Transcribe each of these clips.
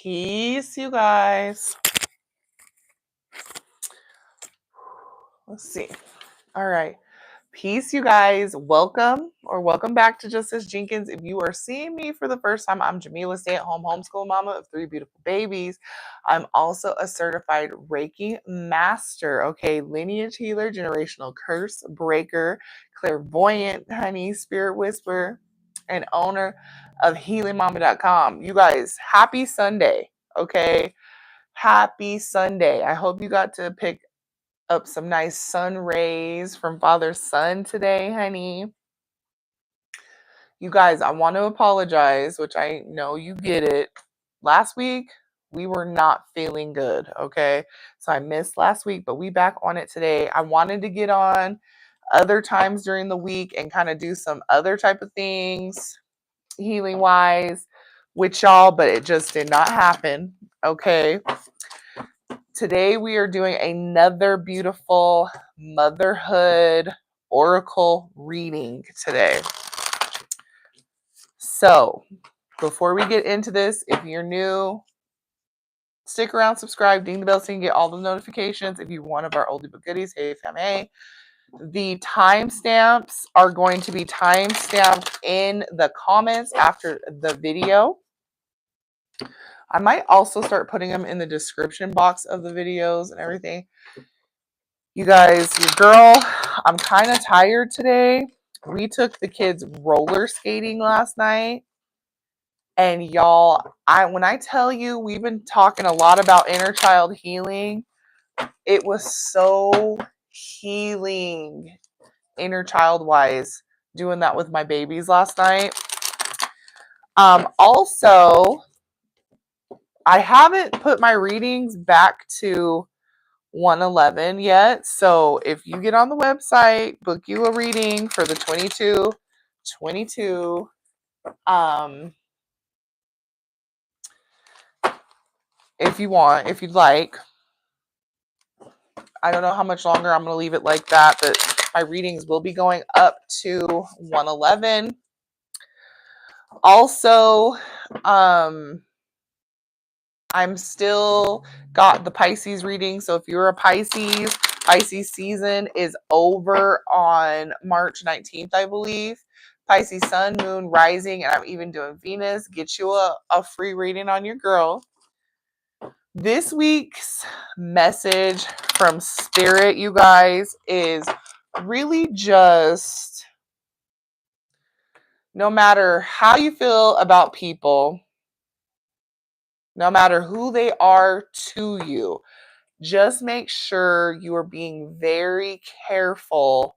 Peace, you guys. Let's see. All right. Peace, you guys. Welcome back to Just Us Jenkins. If you are seeing me for the first time, I'm Jamillah, stay-at-home homeschool mama of 3 beautiful babies. I'm also a certified Reiki master, okay? Lineage healer, generational curse breaker, clairvoyant, honey, spirit whisperer, and owner of healingmama.com. You guys, happy Sunday, okay? Happy Sunday. I hope you got to pick up some nice sun rays from Father's Son today, honey. You guys, I want to apologize, which I know you get it. Last week, we were not feeling good, okay? So I missed last week, but we back on it today. I wanted to get on other times during the week and kind of do some other type of things, healing-wise, with y'all, but it just did not happen, okay? Today we are doing another beautiful motherhood oracle reading today. So before we get into this, if you're new, stick around, subscribe, ding the bell so you can get all the notifications. If you're one of our oldie but goodies, hey fam, the timestamps are going to be timestamped in the comments after the video. I might also start putting them in the description box of the videos and everything. You guys, your girl, I'm kind of tired today. We took the kids roller skating last night. And y'all, when I tell you we've been talking a lot about inner child healing, it was so healing inner child wise doing that with my babies last night. Also, I haven't put my readings back to 111 yet. So if you get on the website, book you a reading for the 22. If you want, if you'd like. I don't know how much longer I'm going to leave it like that, but my readings will be going up to 111. Also, I'm still got the Pisces reading. So if you're a Pisces season is over on March 19th, I believe. Pisces sun, moon, rising, and I'm even doing Venus. Get you a free reading on your girl. This week's message from Spirit, you guys, is really just no matter how you feel about people, no matter who they are to you, just make sure you are being very careful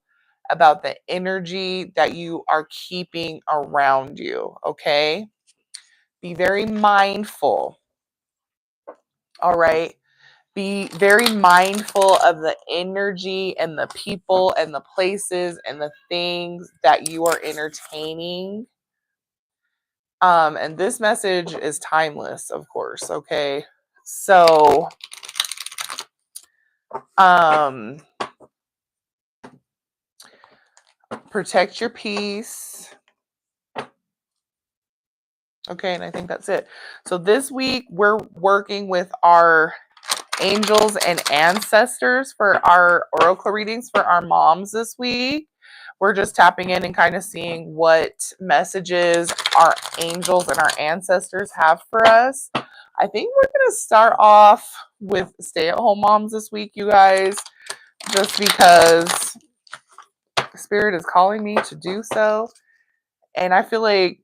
about the energy that you are keeping around you, okay? Be very mindful, all right? Be very mindful of the energy and the people and the places and the things that you are entertaining. And this message is timeless, of course, okay? So, protect your peace. Okay, and I think that's it. So this week we're working with our angels and ancestors for our oracle readings for our moms this week. We're just tapping in and kind of seeing what messages our angels and our ancestors have for us. I think we're going to start off with stay-at-home moms this week, you guys, just because Spirit is calling me to do so. And I feel like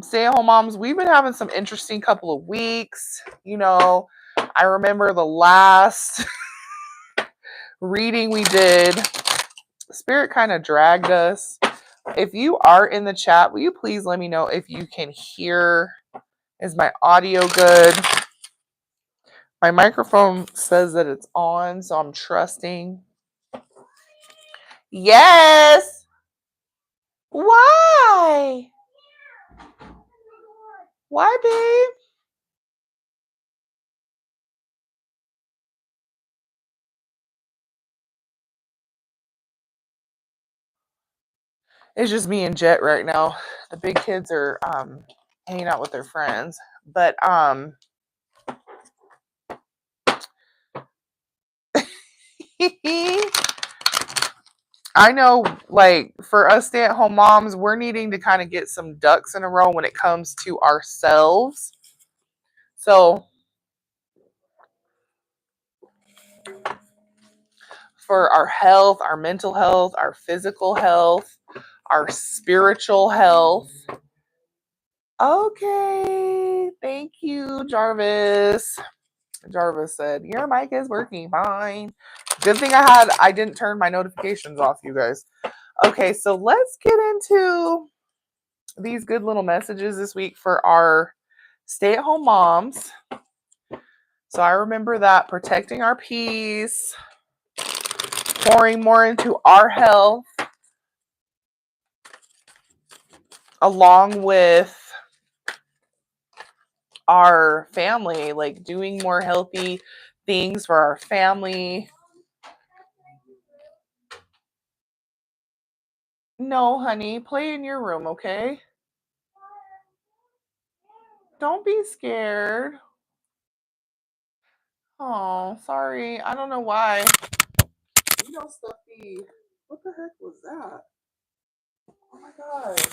stay-at-home moms, we've been having some interesting couple of weeks. You know, I remember the last reading we did, Spirit kind of dragged us. If you are in the chat, will you please let me know if you can hear? Is my audio good? My microphone says that it's on, so I'm trusting. Yes! Why? Why, babe? It's just me and Jet right now. The big kids are hanging out with their friends. But I know, like, for us stay-at-home moms, we're needing to kind of get some ducks in a row when it comes to ourselves. So, for our health, our mental health, our physical health, our spiritual health. Okay, thank you, Jarvis. Jarvis said, your mic is working fine. Good thing I didn't turn my notifications off, you guys. Okay, so let's get into these good little messages this week for our stay-at-home moms. So I remember that protecting our peace, pouring more into our health, along with our family, like doing more healthy things for our family. No, honey, play in your room, okay? Don't be scared. Oh, sorry. I don't know why. You know, Stuffy. What the heck was that? Oh my gosh.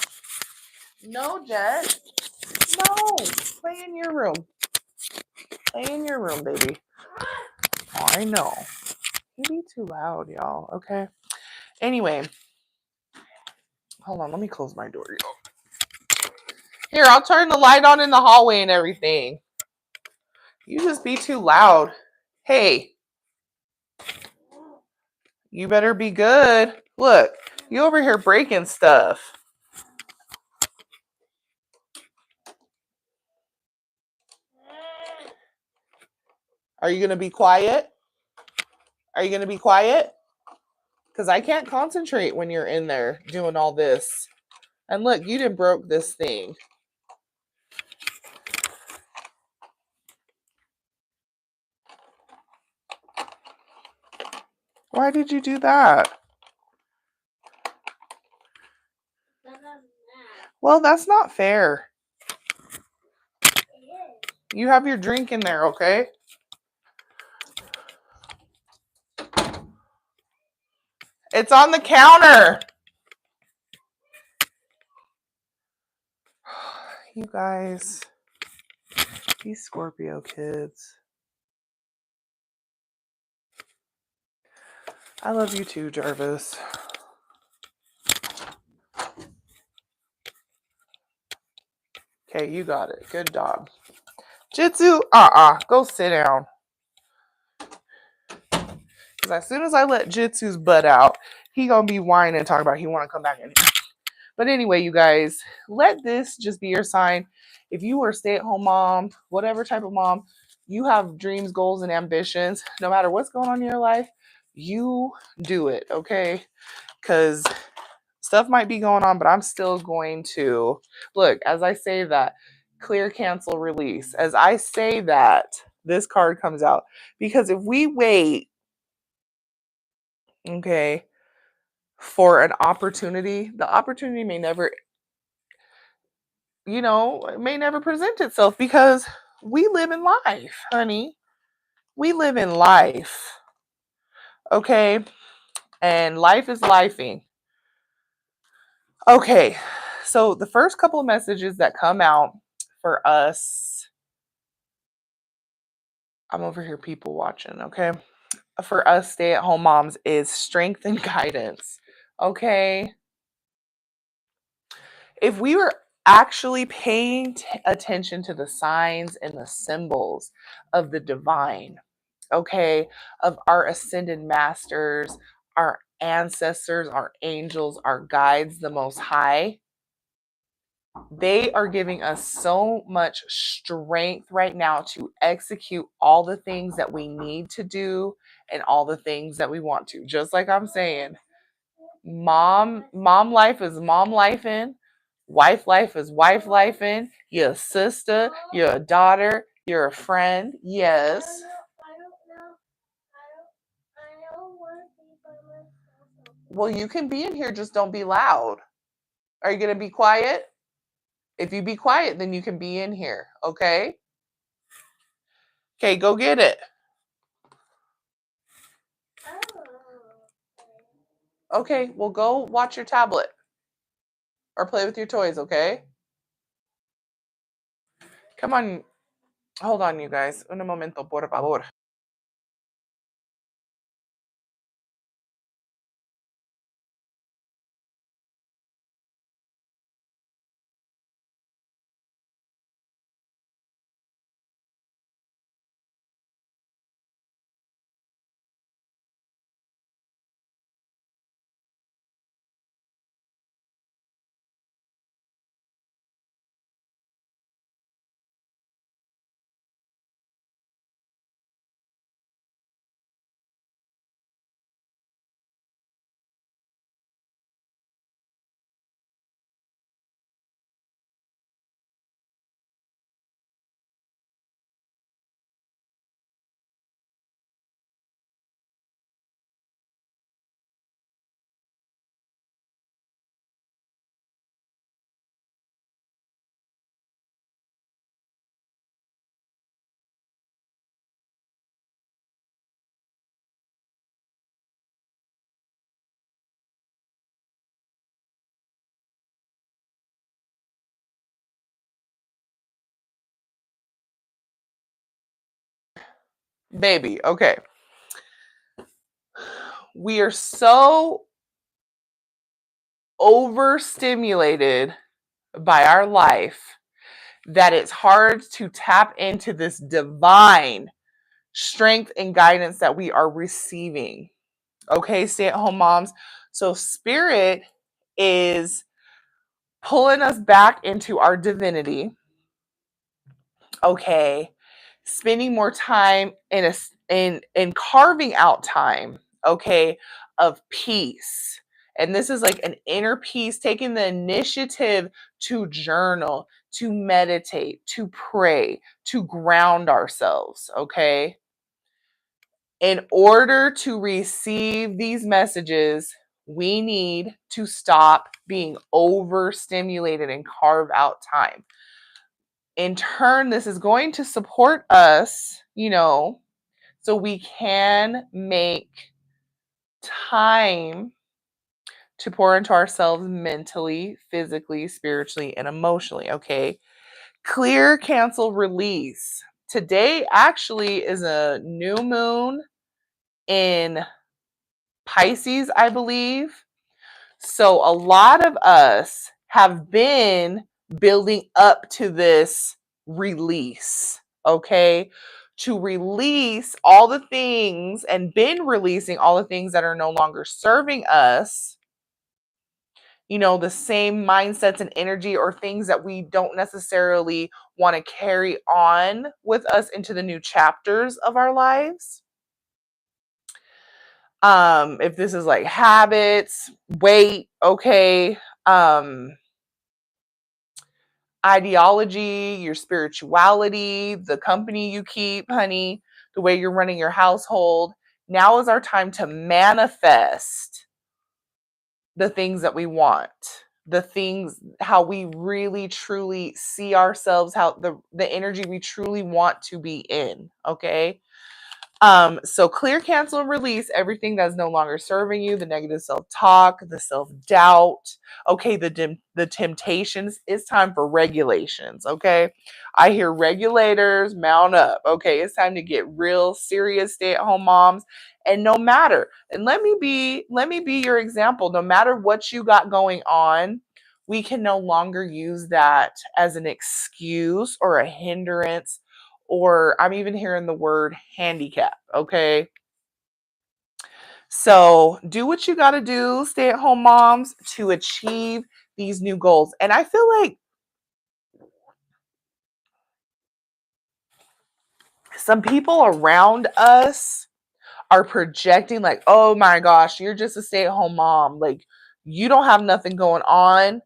No, Jet. No. Play in your room. Play in your room, baby. Oh, I know. You be too loud, y'all. Okay. Anyway. Hold on. Let me close my door, y'all. Here, I'll turn the light on in the hallway and everything. You just be too loud. Hey. You better be good. Look. You over here breaking stuff. Are you going to be quiet? Are you going to be quiet? Because I can't concentrate when you're in there doing all this. And look, you done broke this thing. Why did you do that? Well, that's not fair. You have your drink in there, okay? It's on the counter. You guys, these Scorpio kids. I love you too, Jarvis. Okay, you got it. Good dog. Jitsu, go sit down. Because as soon as I let Jitsu's butt out, he gonna be whining and talking about he want to come back in here. But anyway, you guys, let this just be your sign. If you are a stay-at-home mom, whatever type of mom, you have dreams, goals, and ambitions. No matter what's going on in your life, you do it, okay? Because stuff might be going on, but I'm still going to look. As I say that, clear, cancel, release. As I say that, this card comes out. Because if we wait, okay, for an opportunity, the opportunity may never, it may never present itself because we live in life, honey. We live in life, okay? And life is lifing. Okay, so the first couple of messages that come out for us, I'm over here people watching, okay? For us stay-at-home moms is strength and guidance, okay? If we were actually paying attention to the signs and the symbols of the divine, okay, of our ascended masters, our ancestors, our angels, our guides, the Most High, they are giving us so much strength right now to execute all the things that we need to do and all the things that we want to. Just like I'm saying, mom life is mom life in, wife life is wife life in, you're a sister, you're a daughter, you're a friend. Yes. Well, you can be in here, just don't be loud. Are you going to be quiet? If you be quiet, then you can be in here, okay? Okay, go get it. Okay, well, go watch your tablet or play with your toys, okay? Come on. Hold on, you guys. Un momento, por favor. Baby, okay. We are so overstimulated by our life that it's hard to tap into this divine strength and guidance that we are receiving. Okay, stay at home moms. So, spirit is pulling us back into our divinity. Okay, spending more time in carving out time, okay, of peace. And this is like an inner peace, taking the initiative to journal, to meditate, to pray, to ground ourselves, okay? In order to receive these messages, we need to stop being overstimulated and carve out time. In turn, this is going to support us, so we can make time to pour into ourselves mentally, physically, spiritually, and emotionally. Okay. Clear, cancel, release. Today actually is a new moon in Pisces, I believe. So a lot of us have been building up to this release, okay? To release all the things and been releasing all the things that are no longer serving us, the same mindsets and energy or things that we don't necessarily want to carry on with us into the new chapters of our lives. If this is like habits, weight, okay, ideology, your spirituality, the company you keep, honey, the way you're running your household. Now is our time to manifest the things that we want, the things, how we really truly see ourselves, how the energy we truly want to be in, okay? So clear, cancel, and release everything that's no longer serving you, the negative self-talk, the self-doubt, okay, the temptations. It's time for regulations, okay? I hear regulators mount up, okay? It's time to get real serious stay-at-home moms. And no matter, and let me be your example, no matter what you got going on, we can no longer use that as an excuse or a hindrance, or I'm even hearing the word handicap, okay? So do what you got to do, stay at home moms, to achieve these new goals. And I feel like some people around us are projecting, like, oh my gosh, you're just a stay at home mom. Like, you don't have nothing going on.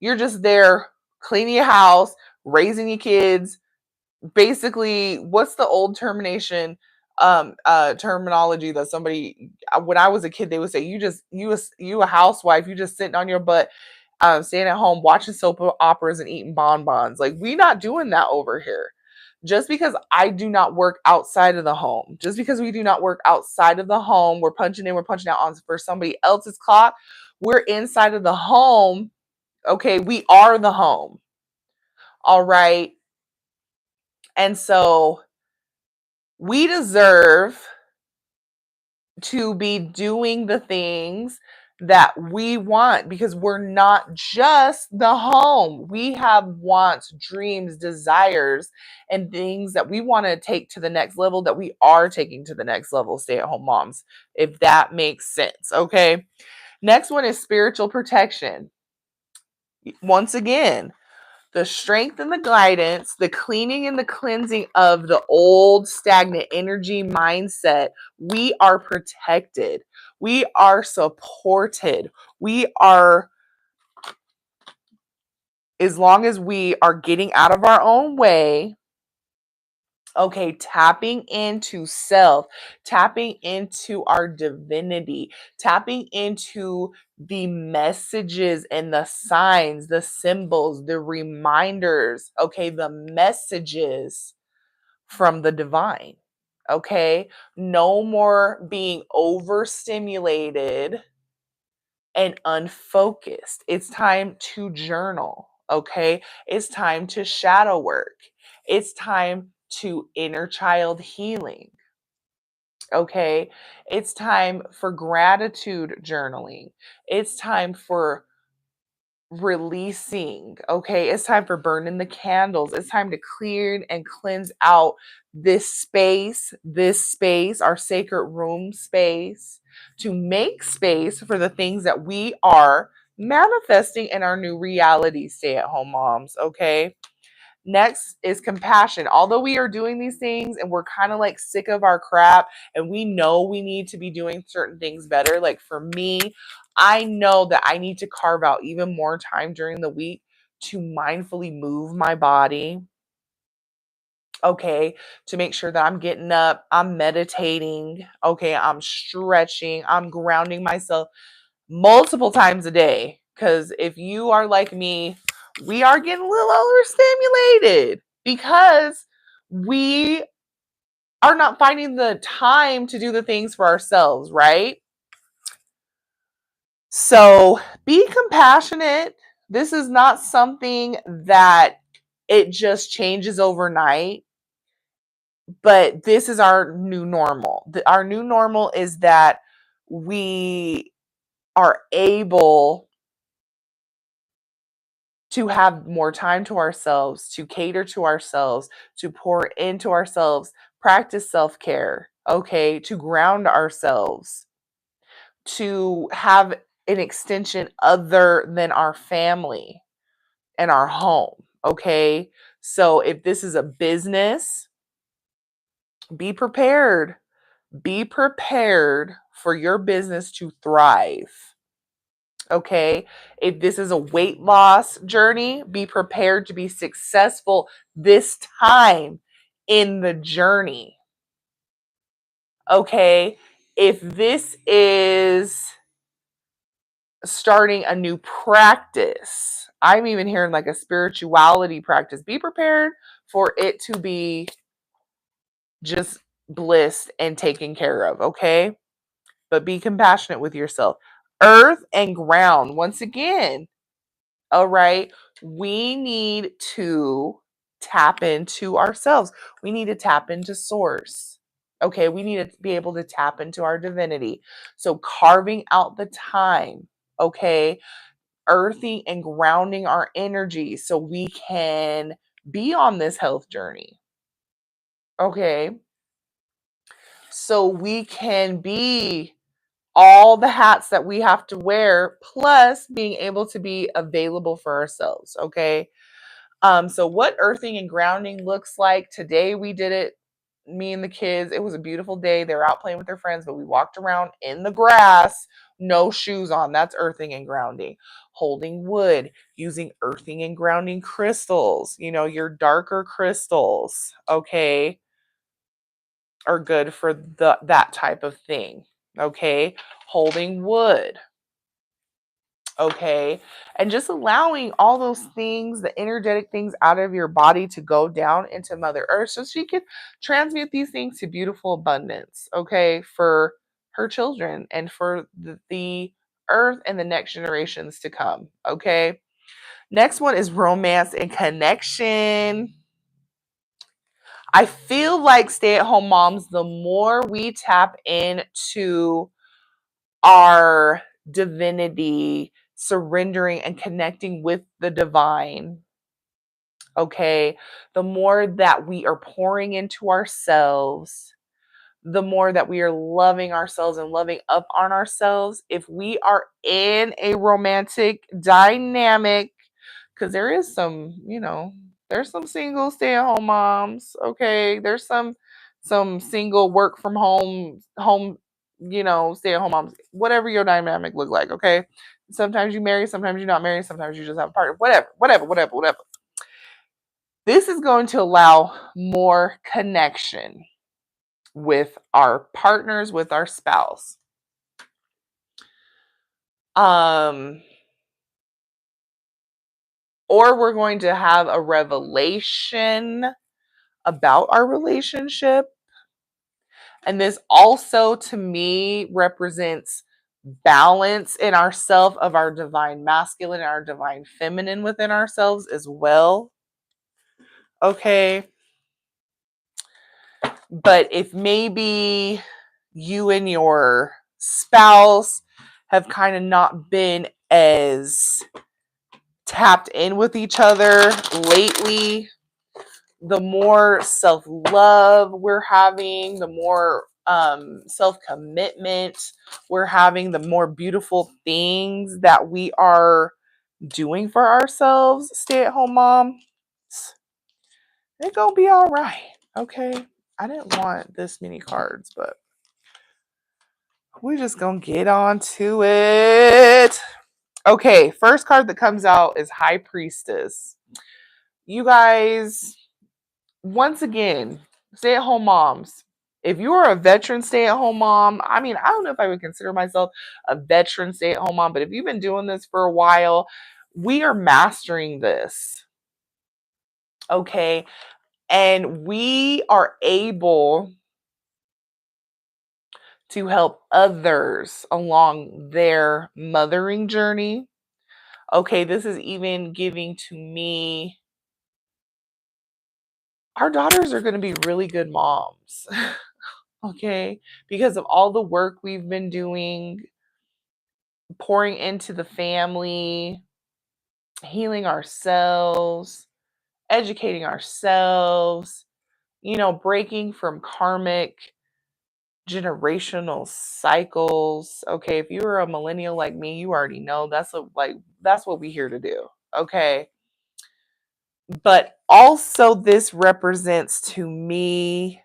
You're just there cleaning your house, raising your kids. Basically, what's the old terminology that somebody, when I was a kid, they would say, you a housewife, you just sitting on your butt, staying at home watching soap operas and eating bonbons. Like, we not doing that over here. Just because I do not work outside of the home, just because we do not work outside of the home, we're punching in, we're punching out on for somebody else's clock, we're inside of the home. Okay, we are the home. All right. And so we deserve to be doing the things that we want, because we're not just the home. We have wants, dreams, desires, and things that we want to take to the next level, that we are taking to the next level, stay-at-home moms, if that makes sense. Okay. Next one is spiritual protection. Once again, the strength and the guidance, the cleaning and the cleansing of the old stagnant energy mindset. We are protected. We are supported. We are, as long as we are getting out of our own way, okay, tapping into self, tapping into our divinity, tapping into the messages and the signs, the symbols, the reminders, okay, the messages from the divine. Okay, no more being overstimulated and unfocused. It's time to journal. Okay, it's time to shadow work. It's time to inner child healing. Okay, it's time for gratitude journaling. It's time for releasing. Okay, it's time for burning the candles. It's time to clear and cleanse out this space, our sacred room space, to make space for the things that we are manifesting in our new reality, stay-at-home moms. Okay. Next is compassion. Although we are doing these things and we're kind of like sick of our crap and we know we need to be doing certain things better. Like for me, I know that I need to carve out even more time during the week to mindfully move my body. Okay, to make sure that I'm getting up, I'm meditating, okay, I'm stretching, I'm grounding myself multiple times a day. Because if you are like me, we are getting a little overstimulated because we are not finding the time to do the things for ourselves, right? So be compassionate. This is not something that it just changes overnight, but this is our new normal. Our new normal is that we are able to have more time to ourselves, to cater to ourselves, to pour into ourselves, practice self-care, okay, to ground ourselves, to have an extension other than our family and our home, okay? So if this is a business, be prepared. Be prepared for your business to thrive. Okay. If this is a weight loss journey, be prepared to be successful this time in the journey. Okay. If this is starting a new practice, I'm even hearing like a spirituality practice, be prepared for it to be just bliss and taken care of. Okay. But be compassionate with yourself. Earth and ground, once again, all right, we need to tap into ourselves. We need to tap into source. Okay, we need to be able to tap into our divinity. So carving out the time, okay, earthing and grounding our energy so we can be on this health journey. Okay, so we can be all the hats that we have to wear, plus being able to be available for ourselves. Okay. So what earthing and grounding looks like today, we did it, me and the kids. It was a beautiful day. They were out playing with their friends, but we walked around in the grass, no shoes on. That's earthing and grounding. Holding wood, using earthing and grounding crystals, your darker crystals, okay, are good for that type of thing. Okay. Holding wood. Okay. And just allowing all those things, the energetic things out of your body to go down into Mother Earth so she can transmute these things to beautiful abundance. Okay. For her children and for the earth and the next generations to come. Okay. Next one is romance and connection. I feel like stay-at-home moms, the more we tap into our divinity, surrendering and connecting with the divine, okay, the more that we are pouring into ourselves, the more that we are loving ourselves and loving up on ourselves. If we are in a romantic dynamic, because there is some, there's some single stay-at-home moms, okay? There's some single work from home, stay-at-home moms, whatever your dynamic look like, okay? Sometimes you marry, sometimes you're not married, sometimes you just have a partner, whatever. This is going to allow more connection with our partners, with our spouse. Or we're going to have a revelation about our relationship. And this also, to me, represents balance in ourself of our divine masculine and our divine feminine within ourselves as well. Okay. But if maybe you and your spouse have kind of not been as tapped in with each other lately, the more self-love we're having, the more self-commitment we're having, the more beautiful things that we are doing for ourselves, stay-at-home moms, it's gonna be all right. Okay. I didn't want this many cards, but we're just gonna get on to it. Okay, first card that comes out is High Priestess. You guys, once again, stay-at-home moms. If you are a veteran stay-at-home mom, I don't know if I would consider myself a veteran stay-at-home mom, but if you've been doing this for a while, we are mastering this. Okay. And we are able to help others along their mothering journey. Okay, this is even giving to me, our daughters are going to be really good moms. Okay, because of all the work we've been doing, pouring into the family, healing ourselves, educating ourselves, breaking from karmic generational cycles. Okay, if you're a millennial like me, you already know that's what we're here to do. Okay. But also this represents to me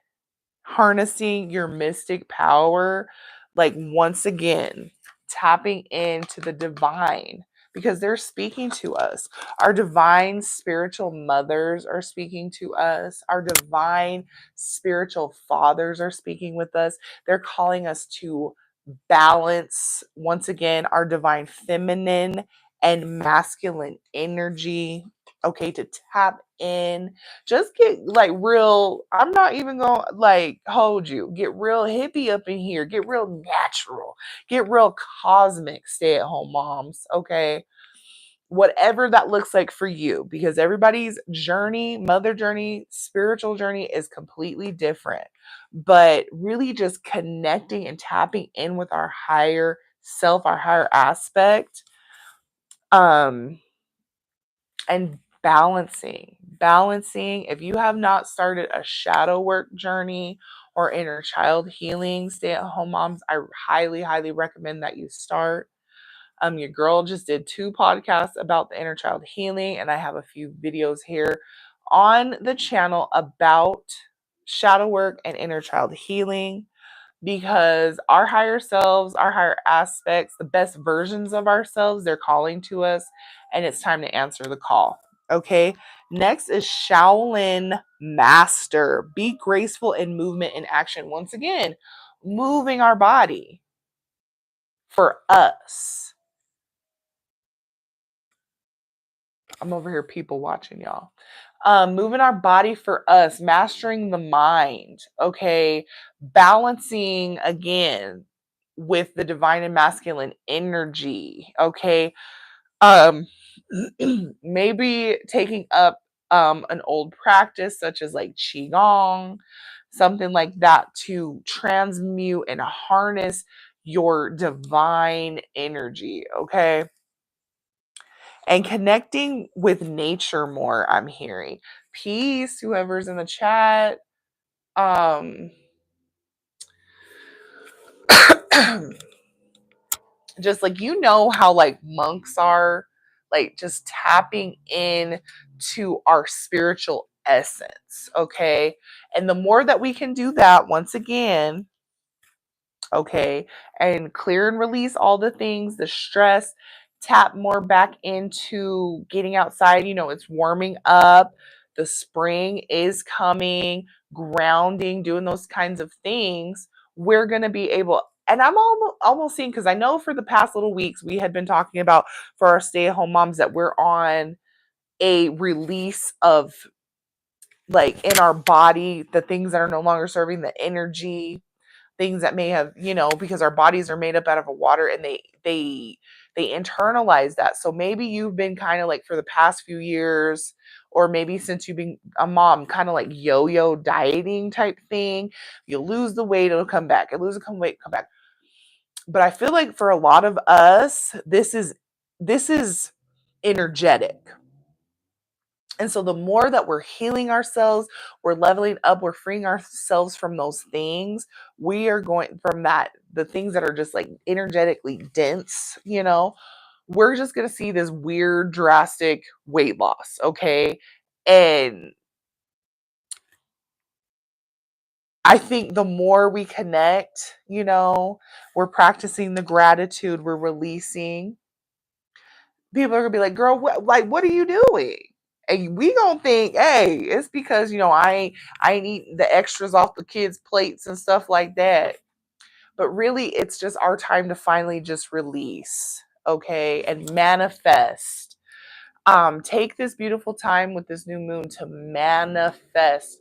harnessing your mystic power, like once again, tapping into the divine because they're speaking to us. Our divine spiritual mothers are speaking to us. Our divine spiritual fathers are speaking with us. They're calling us to balance, once again, our divine feminine and masculine energy. Okay, to tap in, just get like real. I'm not even gonna like hold you. Get real hippie up in here. Get real natural. Get real cosmic stay-at-home moms. Okay. Whatever that looks like for you, because everybody's journey, mother journey, spiritual journey is completely different. But really just connecting and tapping in with our higher self, our higher aspect, and balancing. If you have not started a shadow work journey or inner child healing, stay-at-home moms, I highly recommend that you start. Your girl just did 2 podcasts about the inner child healing, and I have a few videos here on the channel about shadow work and inner child healing, because our higher selves, our higher aspects, the best versions of ourselves, they're calling to us, and it's time to answer the call. Okay. Next is Shaolin Master. Be graceful in movement and action. Once again, moving our body for us. I'm over here people watching, y'all. Moving our body for us, mastering the mind, okay? Balancing again with the divine and masculine energy, okay? Um, maybe taking up an old practice such as like qigong, something like that, to transmute and harness your divine energy, okay? And connecting with nature more, I'm hearing. Peace, whoever's in the chat. Um just like, how like monks are, like just tapping in to our spiritual essence, okay? And the more that we can do that, once again, okay, and clear and release all the things, the stress, tap more back into getting outside. It's warming up, the spring is coming, grounding, doing those kinds of things. We're going to be able, and I'm almost seeing, because I know for the past little weeks we had been talking about, for our stay-at-home moms, that we're on a release of, like, in our body, the things that are no longer serving, the energy, things that may have, because our bodies are made up out of a water, and they internalize that. So maybe you've been kind of like, for the past few years, or maybe since you've been a mom, kind of like yo-yo dieting type thing. You lose the weight, it'll come back. You lose the weight, come back. But I feel like for a lot of us, this is energetic. And so the more that we're healing ourselves, we're leveling up, we're freeing ourselves from those things. We are going from that, the things that are just like energetically dense, we're just going to see this weird, drastic weight loss. Okay. And I think the more we connect, we're practicing the gratitude, we're releasing. People are gonna be like, "Girl, what are you doing?" And we gonna think, "Hey, it's because I ain't eating the extras off the kids' plates and stuff like that." But really, it's just our time to finally just release, okay, and manifest. Take this beautiful time with this new moon to manifest,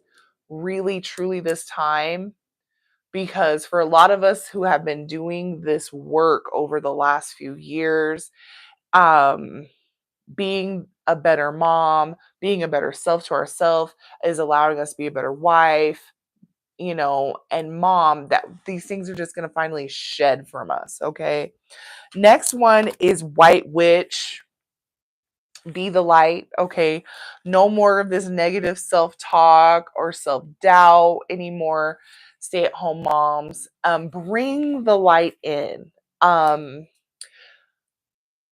really, truly, this time. Because for a lot of us who have been doing this work over the last few years, um, being a better mom, being a better self to ourselves, is allowing us to be a better wife, and mom, that these things are just going to finally shed from us. Okay. Next one is White Witch. Be the light. Okay. No more of this negative self talk or self doubt anymore. Stay at home moms. Bring the light in.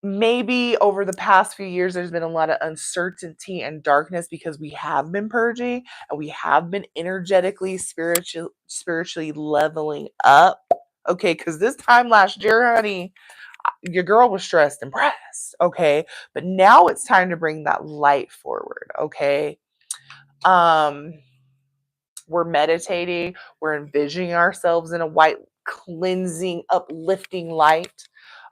Maybe over the past few years, there's been a lot of uncertainty and darkness because we have been purging, and we have been energetically, spiritually leveling up. Okay, because this time last year, honey, your girl was stressed and pressed. Okay, but now it's time to bring that light forward. Okay, um, we're meditating, we're envisioning ourselves in a white, cleansing, uplifting light.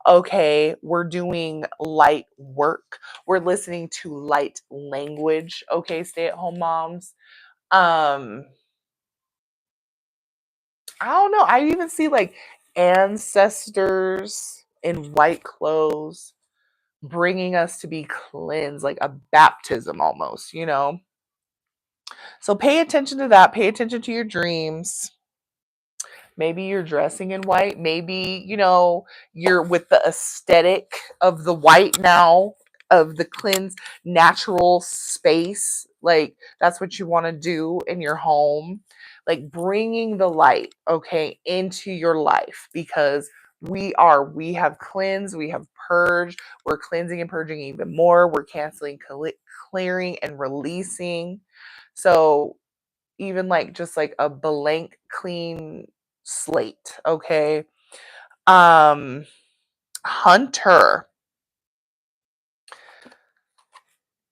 Okay, we're doing light work. We're listening to light language. Okay, stay at home moms. Um, I don't know. I even see like ancestors in white clothes bringing us to be cleansed, like a baptism almost. So pay attention to that. Pay attention to your dreams. Maybe you're dressing in white. Maybe, you're with the aesthetic of the white now, of the cleansed natural space. Like, that's what you want to do in your home. Like, bringing the light, okay, into your life, because we have cleansed, we have purged, we're cleansing and purging even more. We're canceling, clearing, and releasing. So, even like just like a blank clean slate. Okay. um Hunter,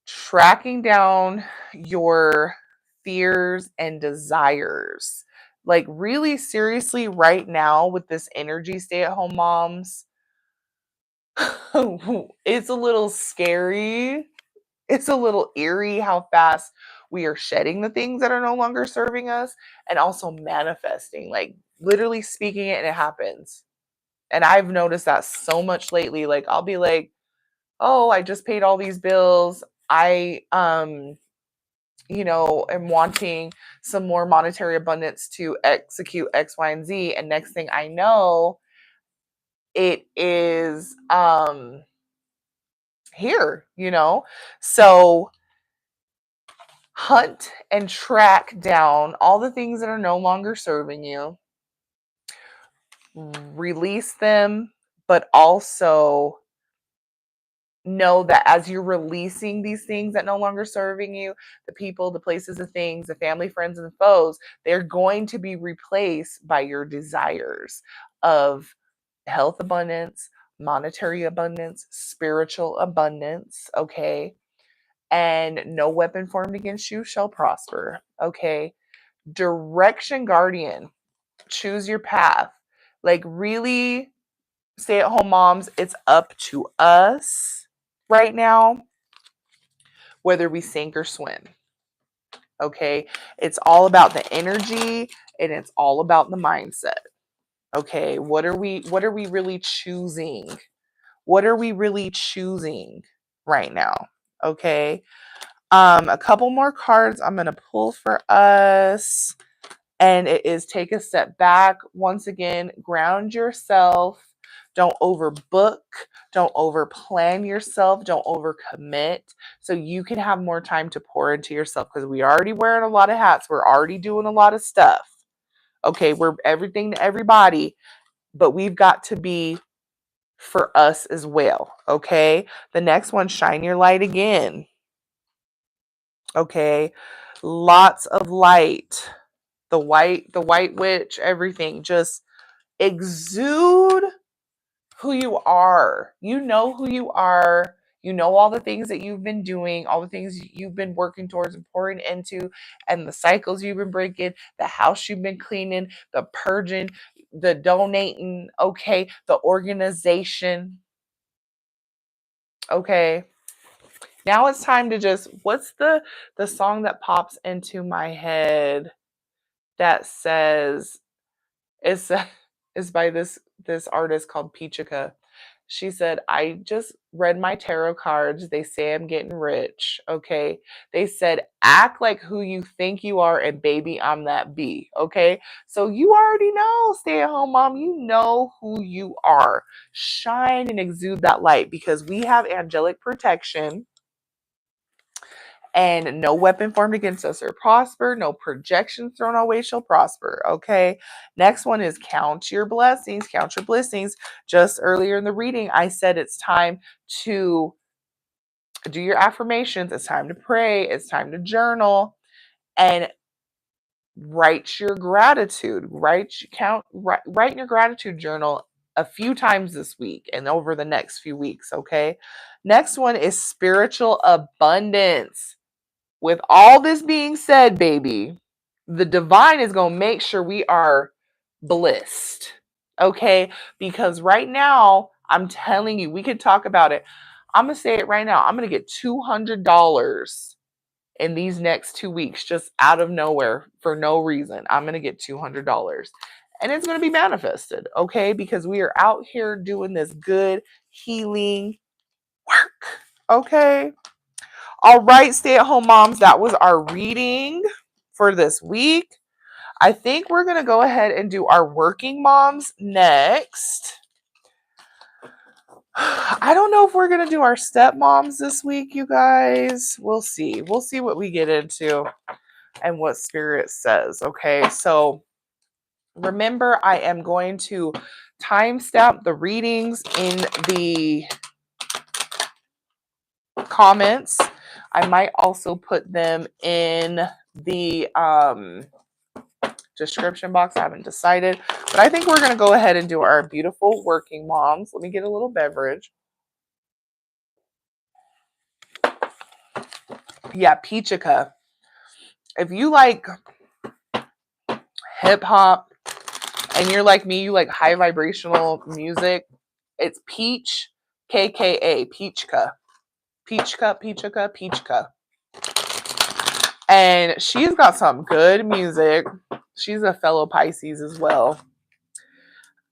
tracking down your fears and desires, like really seriously right now with this energy, stay at home moms. It's a little scary, It's a little eerie how fast we are shedding the things that are no longer serving us and also manifesting, like literally speaking it and it happens. And I've noticed that so much lately. Like I'll be like, "Oh, I just paid all these bills. I am wanting some more monetary abundance to execute X, Y, and Z." And next thing I know, it is here. So hunt and track down all the things that are no longer serving you, release them, but also know that as you're releasing these things that no longer serving you, the people, the places, the things, the family, friends, and foes, they're going to be replaced by your desires of health abundance, monetary abundance, spiritual abundance, okay? And no weapon formed against you shall prosper, okay? Direction guardian, choose your path. Like, really, stay at home moms, it's up to us right now, whether we sink or swim. Okay. It's all about the energy and it's all about the mindset. Okay. What are we really choosing? What are we really choosing right now? Okay. A couple more cards I'm gonna pull for us. And it is take a step back. Once again, ground yourself. Don't overbook. Don't overplan yourself. Don't overcommit. So you can have more time to pour into yourself because we already wearing a lot of hats. We're already doing a lot of stuff. Okay, we're everything to everybody, but we've got to be for us as well. Okay, the next one, shine your light again. Okay, lots of light. The white witch, everything. Just exude who you are. You know who you are. You know all the things that you've been doing, all the things you've been working towards and pouring into, and the cycles you've been breaking, the house you've been cleaning, the purging, the donating, okay, the organization. Okay. Now it's time to just, what's the song that pops into my head that says, It's it's by this artist called Peachica. She said, "I just read my tarot cards. They say I'm getting rich." Okay. They said, "Act like who you think you are, and baby, I'm that B." Okay. So you already know, stay at home mom. You know who you are. Shine and exude that light because we have angelic protection. And no weapon formed against us or prosper. No projections thrown our way shall prosper. Okay. Next one is count your blessings. Count your blessings. Just earlier in the reading, I said it's time to do your affirmations. It's time to pray. It's time to journal and write your gratitude. Write in your gratitude journal a few times this week and over the next few weeks. Okay. Next one is spiritual abundance. With all this being said, baby, the divine is going to make sure we are blessed. Okay? Because right now, I'm telling you, we could talk about it. I'm going to say it right now. I'm going to get $200 in these next 2 weeks just out of nowhere for no reason. I'm going to get $200. And it's going to be manifested, okay? Because we are out here doing this good healing work, okay? All right, stay-at-home moms, that was our reading for this week. I think we're going to go ahead and do our working moms next. I don't know if we're going to do our stepmoms this week, you guys. We'll see. We'll see what we get into and what spirit says, okay? So remember, I am going to timestamp the readings in the comments. I might also put them in the description box. I haven't decided, but I think we're going to go ahead and do our beautiful working moms. Let me get a little beverage. Yeah, Peachica. If you like hip hop and you're like me, you like high vibrational music, it's Peach, KKA, Peachka. Peachka. And she's got some good music. She's a fellow Pisces as well.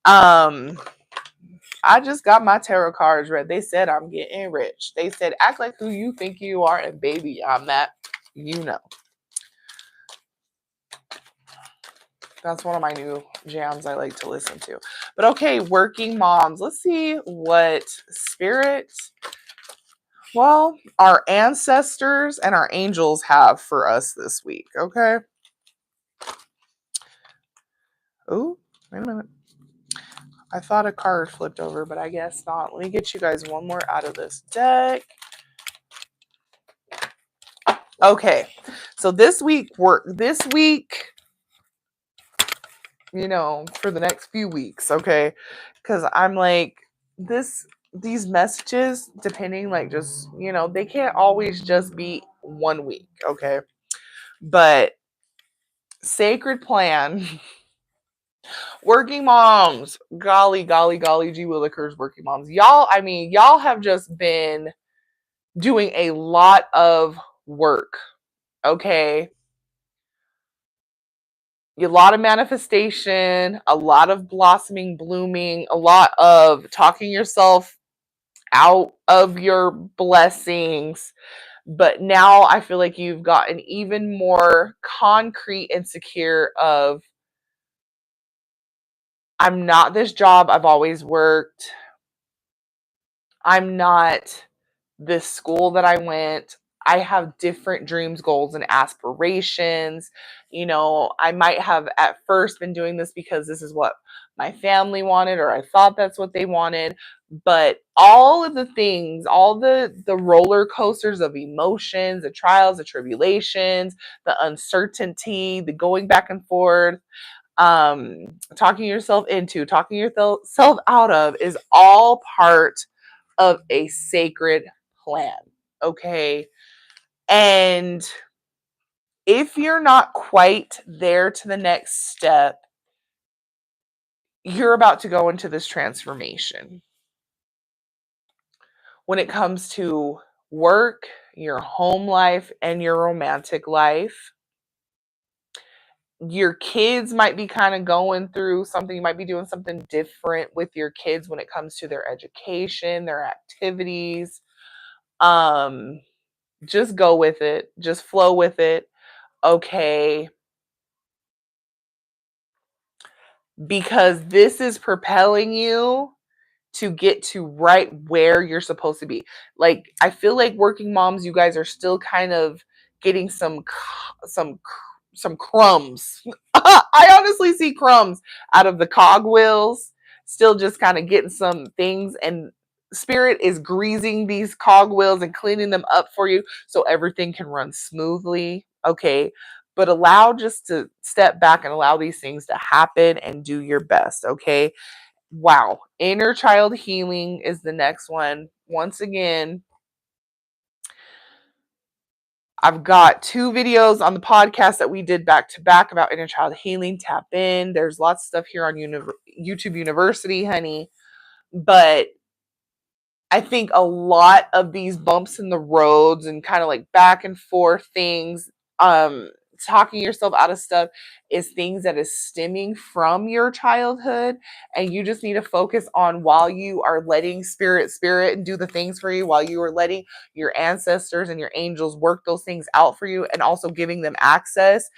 I just got my tarot cards read. They said I'm getting rich. They said, act like who you think you are, and baby, I'm that, you know. That's one of my new jams I like to listen to. But okay, working moms. Let's see what spirit, well, our ancestors and our angels have for us this week, okay? Oh, wait a minute. I thought a card flipped over, but I guess not. Let me get you guys one more out of this deck. Okay, so this week, you know, for the next few weeks, okay? Because I'm like, these messages, depending, like, just, you know, they can't always just be 1 week, okay? But sacred plan, working moms, golly gee willikers, working moms. Y'all have just been doing a lot of work, okay? A lot of manifestation, a lot of blossoming, blooming, a lot of talking yourself out of your blessings. But now I feel like you've gotten even more concrete and secure of, I'm not this job I've always worked. I'm not this school that I went. I have different dreams, goals, and aspirations. You know, I might have at first been doing this because this is what my family wanted, or I thought that's what they wanted. But all of the things, all the roller coasters of emotions, the trials, the tribulations, the uncertainty, the going back and forth, talking yourself into, talking yourself out of, is all part of a sacred plan. Okay. And if you're not quite there to the next step, you're about to go into this transformation. When it comes to work, your home life, and your romantic life, your kids might be kind of going through something. You might be doing something different with your kids when it comes to their education, their activities. Just go with it. Just flow with it. Okay. Because this is propelling you to get to right where you're supposed to be. Like, I feel like working moms, you guys are still kind of getting some crumbs. I honestly see crumbs out of the cogwheels, still just kind of getting some things, and spirit is greasing these cogwheels and cleaning them up for you so everything can run smoothly. Okay. But allow just to step back and allow these things to happen and do your best. Okay. Wow. Inner child healing is the next one. Once again, I've got 2 videos on the podcast that we did back to back about inner child healing. Tap in. There's lots of stuff here on YouTube University, honey. But I think a lot of these bumps in the roads and kind of like back and forth things, talking yourself out of stuff, is things that is stemming from your childhood. And you just need to focus on, while you are letting spirit and do the things for you, while you are letting your ancestors and your angels work those things out for you, and also giving them access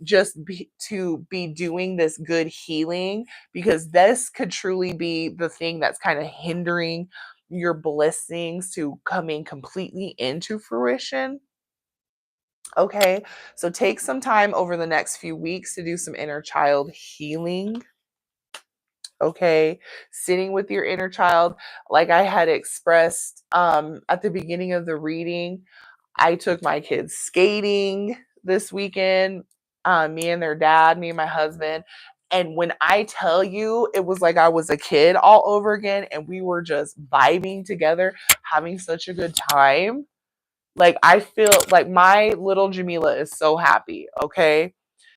to be doing this good healing, because this could truly be the thing that's kind of hindering your blessings to coming completely into fruition. Okay, so take some time over the next few weeks to do some inner child healing. Okay, sitting with your inner child, like I had expressed at the beginning of the reading. I took my kids skating this weekend, me and their dad, me and my husband. And when I tell you, it was like I was a kid all over again, and we were just vibing together, having such a good time. Like, I feel like my little Jamillah is so happy. Okay.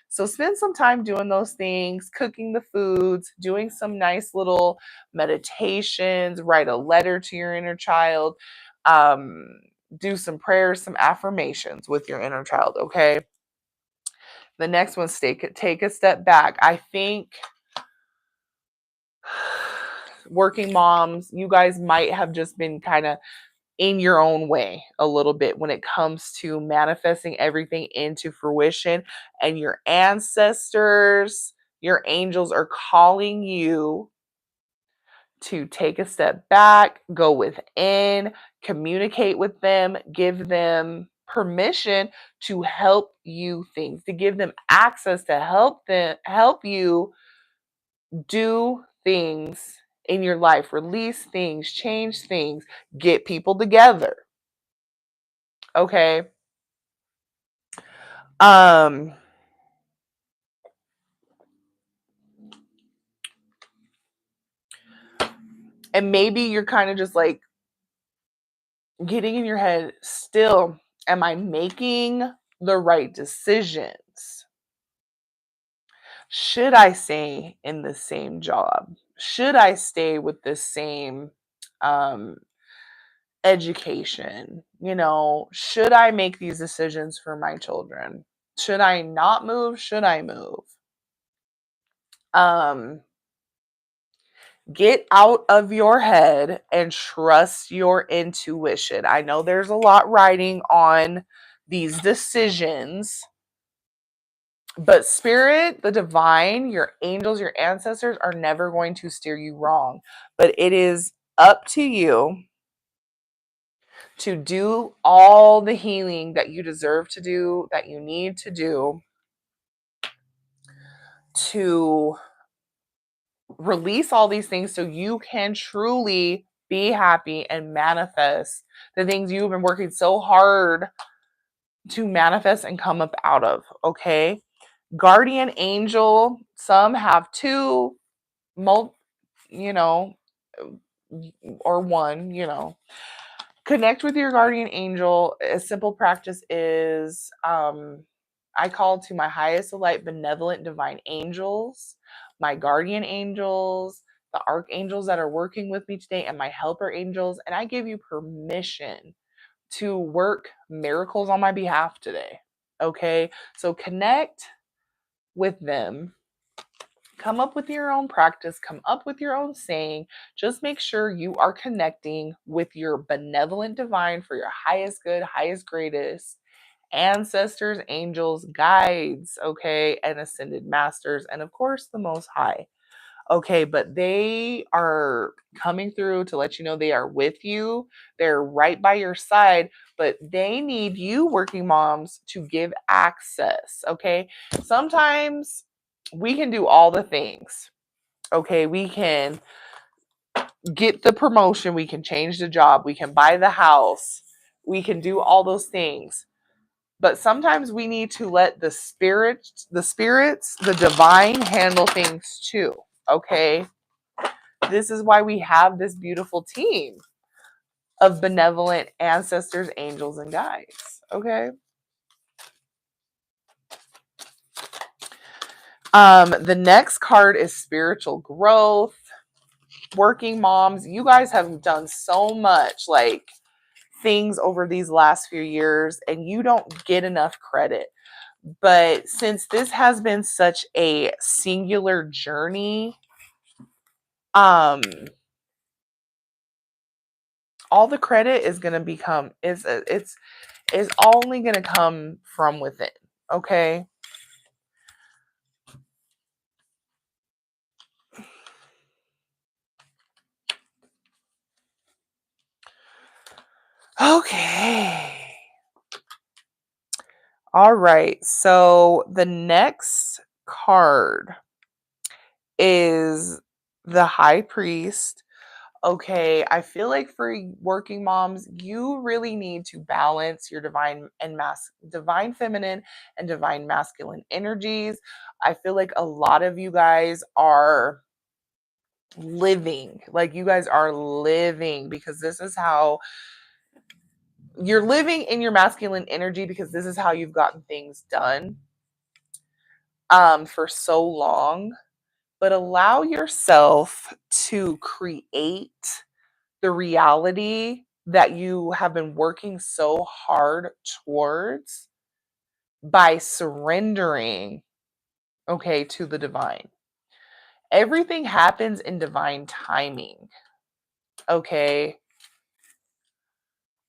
So spend some time doing those things, cooking the foods, doing some nice little meditations, write a letter to your inner child. Um, do some prayers, some affirmations with your inner child, okay? The next one, take a step back. I think working moms, you guys might have just been kind of in your own way a little bit when it comes to manifesting everything into fruition, and your ancestors, your angels are calling you to take a step back, go within, communicate with them, give them permission to help you things, to give them access to help you do things in your life, release things, change things, get people together. Okay? Um and maybe you're kind of just like getting in your head still, am I making the right decisions? Should I stay in the same job? Should I stay with the same um, education? Should I make these decisions for my children? Should I not move? Should I move? Um, get out of your head and trust your intuition. I know there's a lot riding on these decisions, but spirit, the divine, your angels, your ancestors are never going to steer you wrong. But it is up to you to do all the healing that you deserve to do, that you need to do, to release all these things so you can truly be happy and manifest the things you've been working so hard to manifest and come up out of. Okay? Guardian angel, some have two, you know, or one, connect with your guardian angel. A simple practice is I call to my highest light benevolent divine angels, my guardian angels, the archangels that are working with me today, and my helper angels. And I give you permission to work miracles on my behalf today. Okay? So connect with them. Come up with your own practice, come up with your own saying. Just make sure you are connecting with your benevolent divine for your highest good, highest, greatest ancestors, angels, guides, okay, and ascended masters, and of course, the Most High. Okay, but they are coming through to let you know they are with you. They're right by your side, but they need you, working moms, to give access. Okay, sometimes we can do all the things. Okay, we can get the promotion, we can change the job, we can buy the house, we can do all those things. But sometimes we need to let the spirits, the divine handle things too. Okay? This is why we have this beautiful team of benevolent ancestors, angels, and guides. Okay? The next card is spiritual growth. Working moms, you guys have done so much things over these last few years, and you don't get enough credit. But since this has been such a singular journey, all the credit is going to become is only going to come from within. Okay? Okay. All right. So the next card is the High Priest. Okay, I feel like for working moms, you really need to balance your divine feminine and divine masculine energies. I feel like a lot of you guys are living, because this is how you're living in your masculine energy, because this is how you've gotten things done for so long. But allow yourself to create the reality that you have been working so hard towards by surrendering, okay, to the divine. Everything happens in divine timing, okay?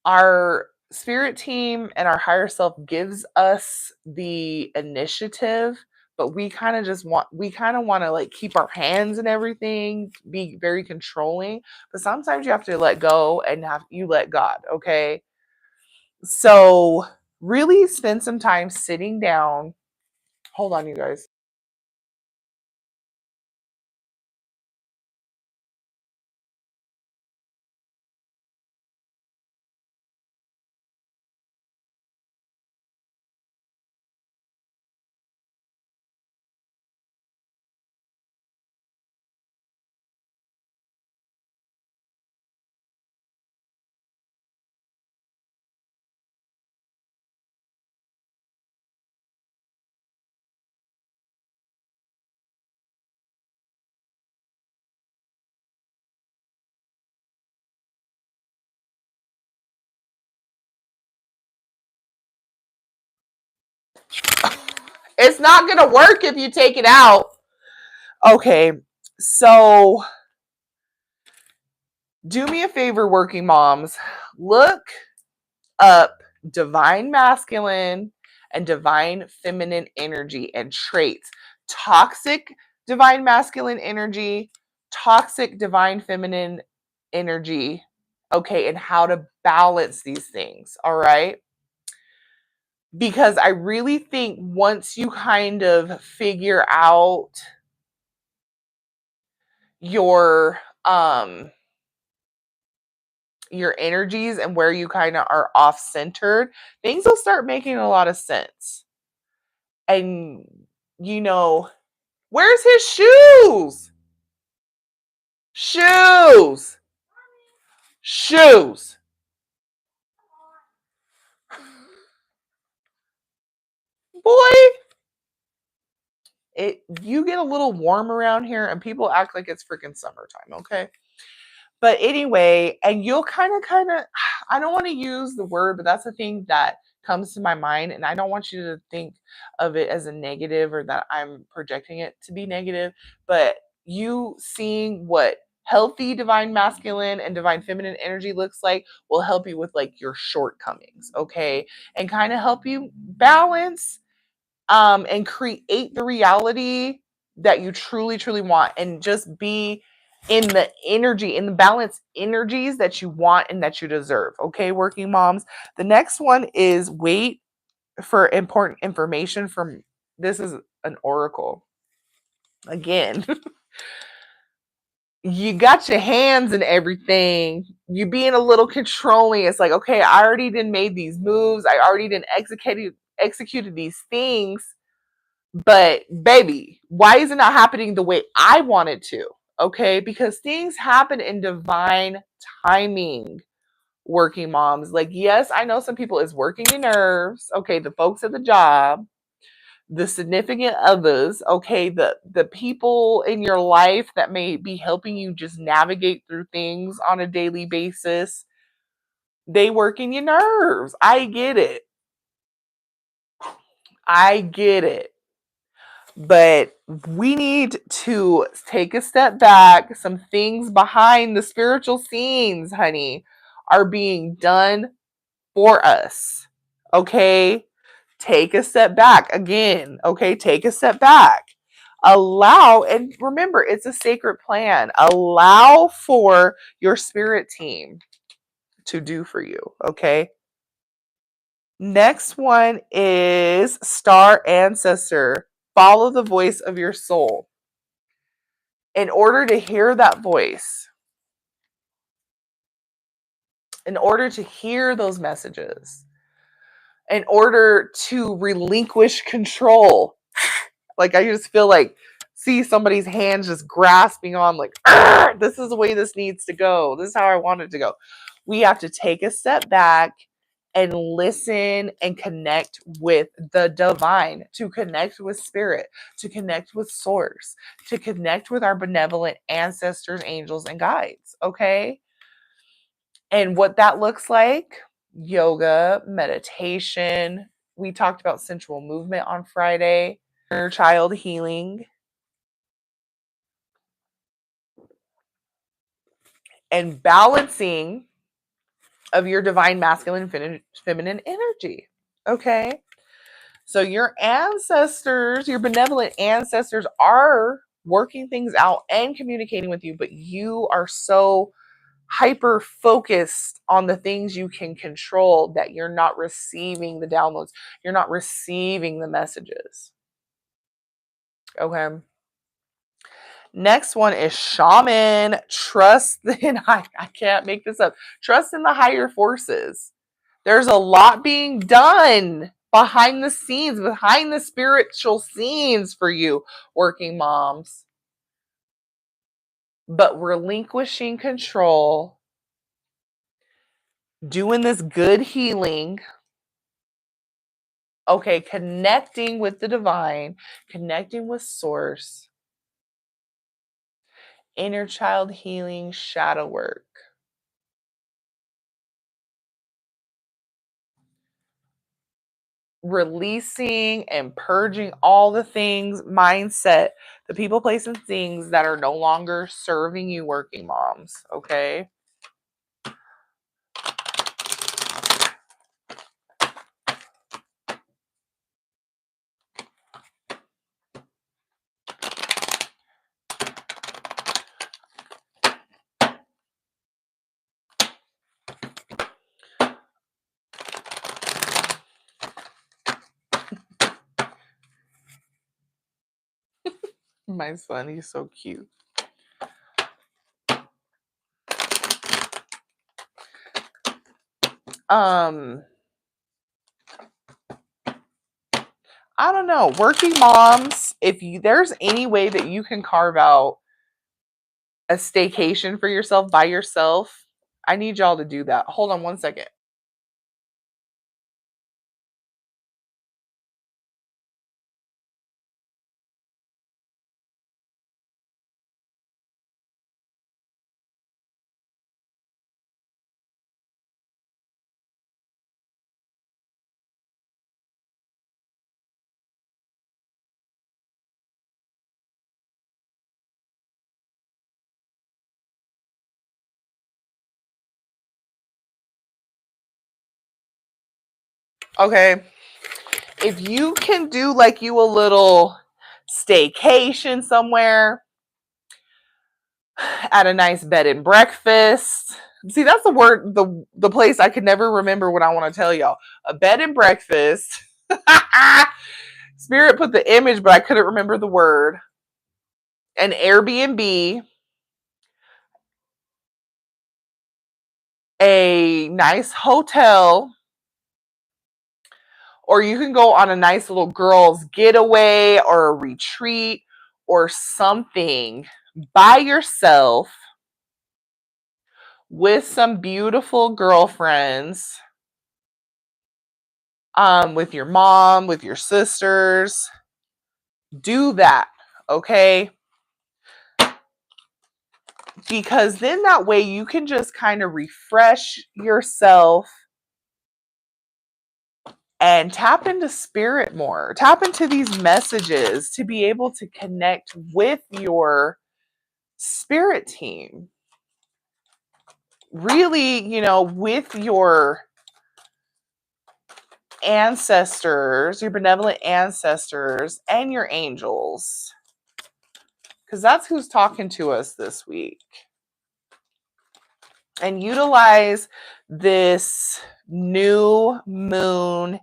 Our spirit team and our higher self gives us the initiative, but we kind of want to like keep our hands in everything, be very controlling, but sometimes you have to let go and you let God, okay? So really spend some time sitting down. Hold on, you guys. It's not going to work if you take it out. Okay, so do me a favor, working moms. Look up divine masculine and divine feminine energy and traits. Toxic divine masculine energy, toxic divine feminine energy. Okay, and how to balance these things. All right. Because I really think once you kind of figure out your your energies and where you kind of are off centered, things will start making a lot of sense. And where's his shoes? Shoes. Shoes. Boy, you get a little warm around here and people act like it's freaking summertime, okay? But anyway, and you'll kind of, I don't want to use the word, but that's the thing that comes to my mind. And I don't want you to think of it as a negative or that I'm projecting it to be negative, but you seeing what healthy divine masculine and divine feminine energy looks like will help you with like your shortcomings, okay? And kind of help you balance and create the reality that you truly, truly want, and just be in the energy, in the balanced energies that you want and that you deserve. Okay, working moms. The next one is wait for important information from this is an oracle. Again, you got your hands and everything. You being a little controlling. It's like, okay, I already done made these moves. I already done executed these things. But baby, why is it not happening the way I want it to? Okay, because things happen in divine timing, working moms. Like, yes, I know some people is working your nerves. Okay, the folks at the job, the significant others, okay, the people in your life that may be helping you just navigate through things on a daily basis. They work in your nerves. I get it. I get it. But we need to take a step back. Some things behind the spiritual scenes, honey, are being done for us. Okay? Take a step back again. Okay? Take a step back. Allow, and remember, it's a sacred plan. Allow for your spirit team to do for you. Okay? Next one is Star Ancestor. Follow the voice of your soul. In order to hear that voice, in order to hear those messages, in order to relinquish control, like I just feel like see somebody's hands just grasping on like, this is the way this needs to go. This is how I want it to go. We have to take a step back and listen and connect with the divine, to connect with spirit, to connect with source, to connect with our benevolent ancestors, angels, and guides. Okay. And what that looks like: yoga, meditation. We talked about sensual movement on Friday, inner child healing, and balancing of your divine masculine and feminine energy. Okay. So your ancestors, your benevolent ancestors are working things out and communicating with you, but you are so hyper focused on the things you can control that you're not receiving the downloads. You're not receiving the messages. Okay. Next one is shaman. Trust in, I can't make this up. Trust in the higher forces. There's a lot being done behind the scenes, behind the spiritual scenes for you, working moms. But relinquishing control, doing this good healing, okay, connecting with the divine, connecting with source, inner child healing, shadow work. Releasing and purging all the things, mindset, the people, place, and things that are no longer serving you, working moms. Okay. My son, he's so cute. I don't know. Working moms, if there's any way that you can carve out a staycation for yourself by yourself, I need y'all to do that. Hold on one second. Okay. If you can do like you a little staycation somewhere at a nice bed and breakfast. See, that's the word, the place I could never remember what I want to tell y'all. A bed and breakfast. Spirit put the image, but I couldn't remember the word. An Airbnb, a nice hotel, or you can go on a nice little girls' getaway or a retreat or something by yourself with some beautiful girlfriends, with your mom, with your sisters. Do that, okay? Because then that way you can just kind of refresh yourself and tap into spirit more. Tap into these messages to be able to connect with your spirit team. Really, with your ancestors, your benevolent ancestors, and your angels. Because that's who's talking to us this week. And utilize this new moon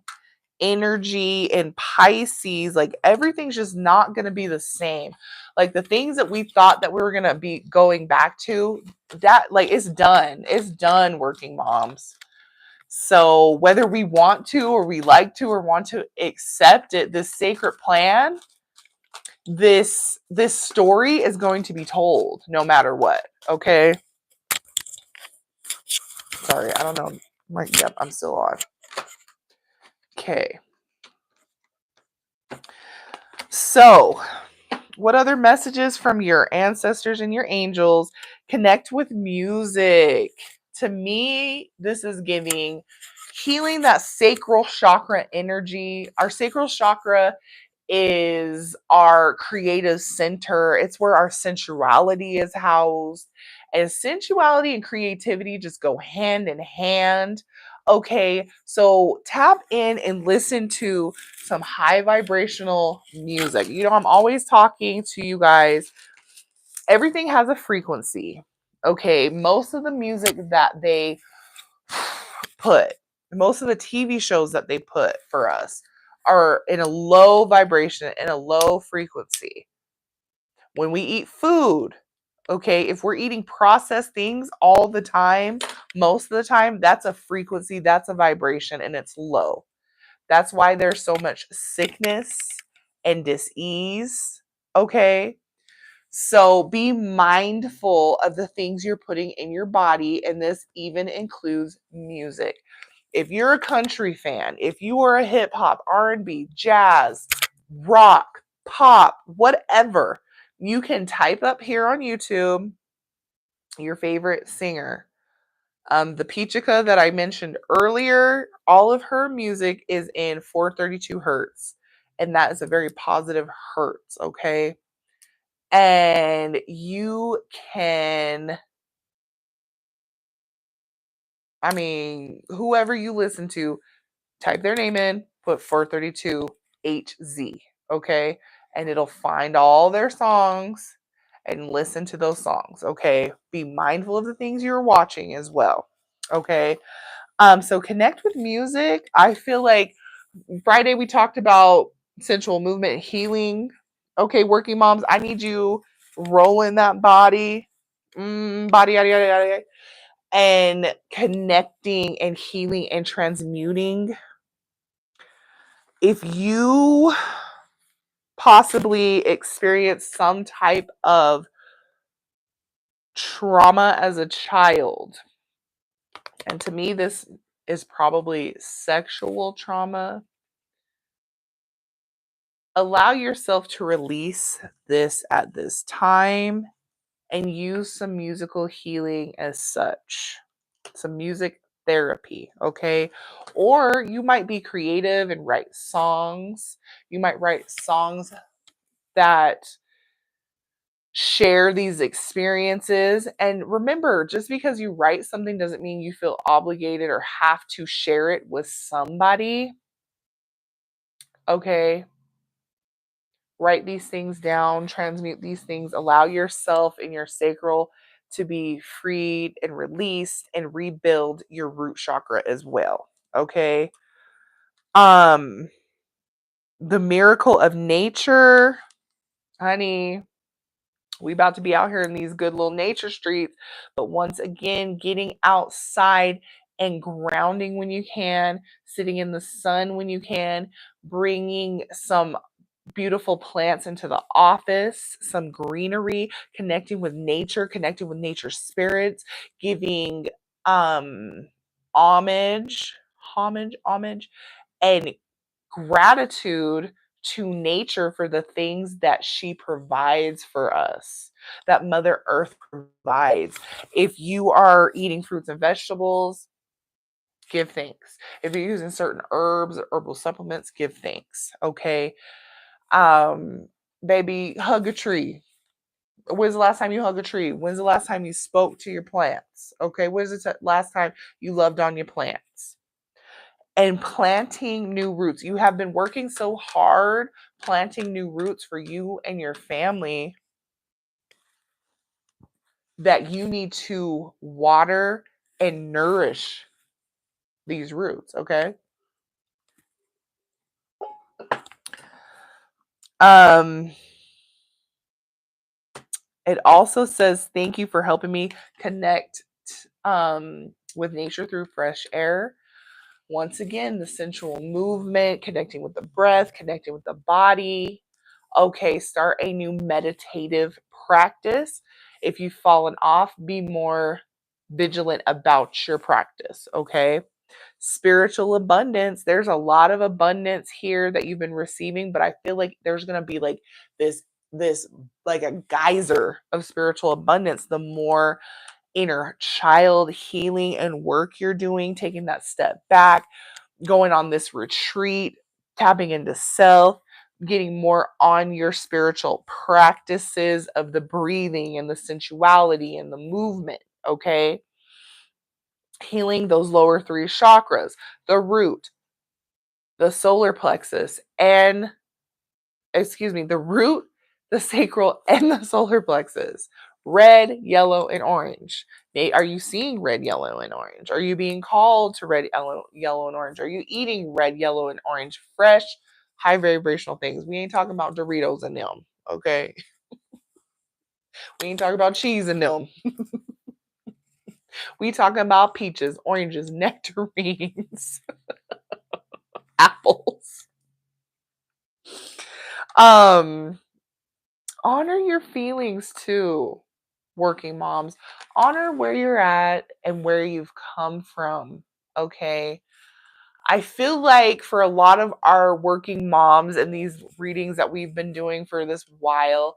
energy in Pisces. Like everything's just not going to be the same. Like the things that we thought that we were going to be going back to, that like it's done. It's done, working moms. So whether we want to or we like to or want to accept it, this sacred plan, this story is going to be told no matter what. Okay. Sorry, I don't know. Yep, I'm still on. Okay. So, what other messages from your ancestors and your angels? Connect with music. To me, this is giving healing that sacral chakra energy. Our sacral chakra is our creative center. It's where our sensuality is housed. And sensuality and creativity just go hand in hand. Okay, so tap in and listen to some high vibrational music. You know, I'm always talking to you guys. Everything has a frequency. Okay, most of the music that they put, most of the TV shows that they put for us are in a low vibration, in a low frequency. When we eat food, okay, if we're eating processed things all the time, most of the time, that's a frequency, that's a vibration, and it's low. That's why there's so much sickness and dis-ease, okay? So be mindful of the things you're putting in your body, and this even includes music. If you're a country fan, if you are a hip hop, R&B, jazz, rock, pop, whatever, you can type up here on YouTube your favorite singer. The Peachica that I mentioned earlier, all of her music is in 432 hertz, and that is a very positive hertz, okay? And you can, I mean, whoever you listen to, type their name in, put 432 HZ, okay? And it'll find all their songs and listen to those songs, okay? Be mindful of the things you're watching as well, okay? So connect with music. I feel like Friday we talked about sensual movement and healing. Okay, working moms, I need you rolling that body, body, yada, yada, yada, and connecting and healing and transmuting. If you possibly experience some type of trauma as a child, and to me, this is probably sexual trauma, allow yourself to release this at this time and use some musical healing as such, some music therapy, okay? Or you might be creative and write songs. You might write songs that share these experiences. And remember, just because you write something doesn't mean you feel obligated or have to share it with somebody, okay? Write these things down, transmute these things, allow yourself and your sacral to be freed and released and rebuild your root chakra as well. Okay. Um, the miracle of nature, honey, we about to be out here in these good little nature streets, but once again, getting outside and grounding when you can, sitting in the sun when you can, bringing some beautiful plants into the office, some greenery, connecting with nature, connecting with nature spirits, giving um homage and gratitude to nature for the things that she provides for us, that Mother Earth provides. If you are eating fruits and vegetables, give thanks. If you're using certain herbs or herbal supplements, give thanks. Okay. Um, Baby, hug a tree. When's the last time you hug a tree? When's the last time you spoke to your plants? Okay, when's the last time you loved on your plants? And planting new roots. You have been working so hard planting new roots for you and your family that you need to water and nourish these roots, okay? Um, it also says, thank you for helping me connect with nature through fresh air. Once again, the sensual movement, connecting with the breath, connecting with the body. Okay, start a new meditative practice. If you've fallen off, be more vigilant about your practice, okay? Spiritual abundance, there's a lot of abundance here that you've been receiving, but I feel like there's going to be like this like a geyser of spiritual abundance the more inner child healing and work you're doing, taking that step back, going on this retreat, tapping into self, getting more on your spiritual practices of the breathing and the sensuality and the movement, okay? Healing those lower three chakras, the root, the solar plexus, and the root, the sacral, and the solar plexus. Red, yellow, and orange. Are you seeing red, yellow, and orange? Are you being called to red, yellow, and orange? Are you eating red, yellow, and orange fresh, high vibrational things? We ain't talking about Doritos and them, okay? We ain't talking about cheese and them. We talking about peaches, oranges, nectarines, apples. Honor your feelings too, working moms. Honor where you're at and where you've come from, okay? I feel like for a lot of our working moms and these readings that we've been doing for this while,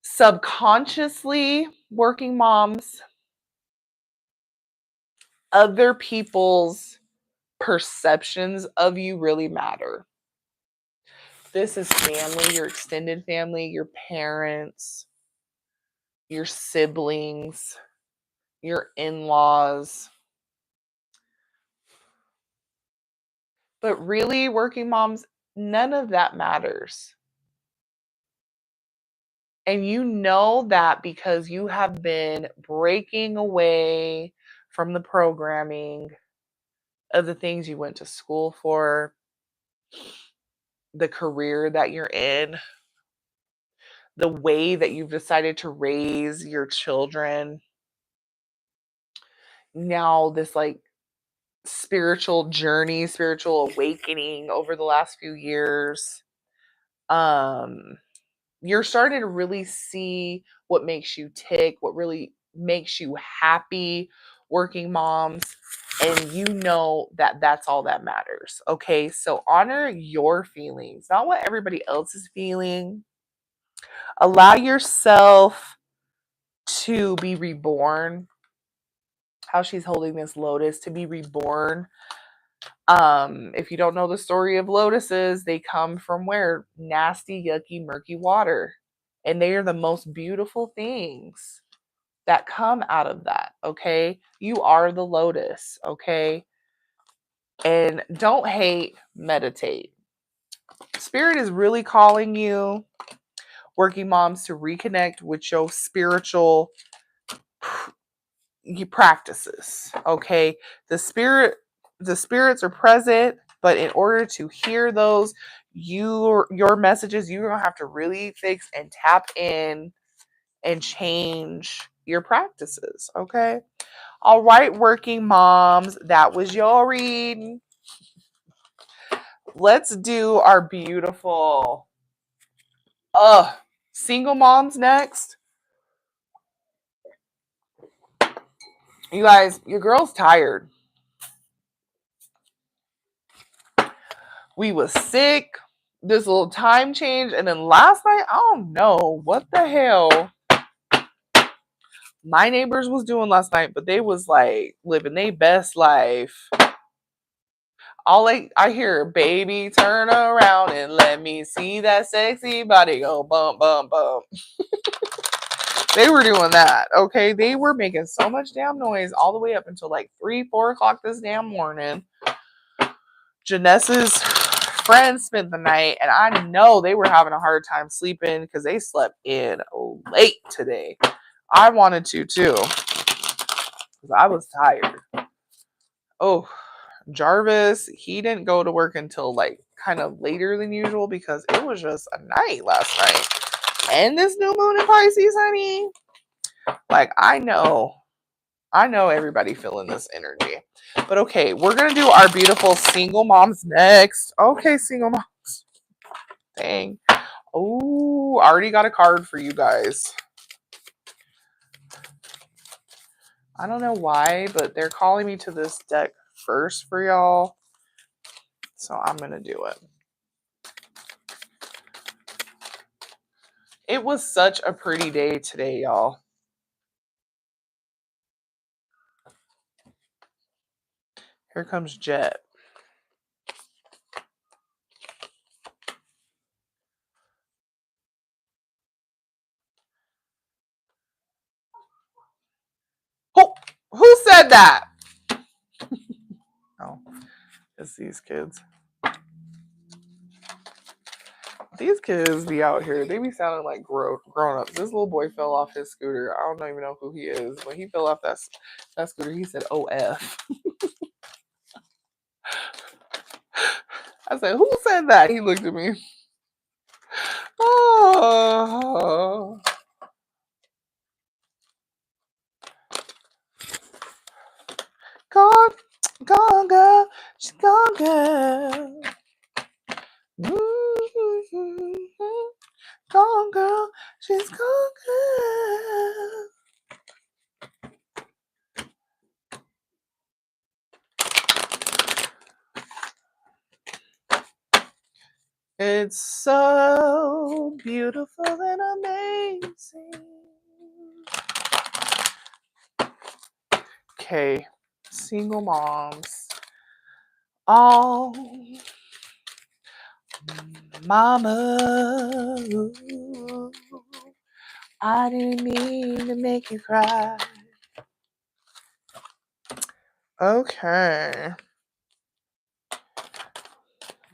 subconsciously, working moms, other people's perceptions of you really matter. This is family, your extended family, your parents, your siblings, your in-laws. But really, working moms, none of that matters. And you know that because you have been breaking away from the programming of the things you went to school for, the career that you're in, the way that you've decided to raise your children. Now, this like spiritual journey, spiritual awakening over the last few years. You're starting to really see what makes you tick, what really makes you happy, working moms, and you know that that's all that matters. Okay, so honor your feelings, not what everybody else is feeling. Allow yourself to be reborn. How she's holding this lotus, to be reborn. If you don't know the story of lotuses, they come from where? Nasty, yucky, murky water. And they are the most beautiful things that come out of that, okay? You are the lotus, okay? And don't hate, meditate. Spirit is really calling you, working moms, to reconnect with your spiritual practices, okay? The spirits are present, but in order to hear those, your messages, you're gonna have to really fix and tap in and change your practices, okay? All right, working moms, that was your reading. Let's do our beautiful single moms next. You guys, your girl's tired. We was sick, this little time change, and then last night, I don't know what the hell my neighbors was doing last night, but they was like living their best life. All I hear, baby, turn around and let me see that sexy body go bump, bump, bump. They were doing that, okay? They were making so much damn noise all the way up until like 3, 4 o'clock this damn morning. Janessa's friends spent the night, and I know they were having a hard time sleeping because they slept in late today. I wanted to too, because I was tired. Oh, Jarvis, he didn't go to work until like kind of later than usual because it was just a night last night. And this new moon in Pisces, honey. Like, I know everybody feeling this energy. But okay, we're going to do our beautiful single moms next. Okay, single moms. Dang. Oh, already got a card for you guys. I don't know why, but they're calling me to this deck first for y'all. So I'm going to do it. It was such a pretty day today, y'all. Here comes Jet. Who said that? Oh, it's these kids. These kids be out here. They be sounding like grown-ups. This little boy fell off his scooter. I don't even know who he is. When he fell off that scooter, he said, "OF." I said, "Who said that?" He looked at me. Oh. Gone, gone girl. She's gone girl. Mm-hmm. Gone girl. She's gone girl. It's so beautiful and amazing. Okay, single moms. Oh, mama, I didn't mean to make you cry. Okay.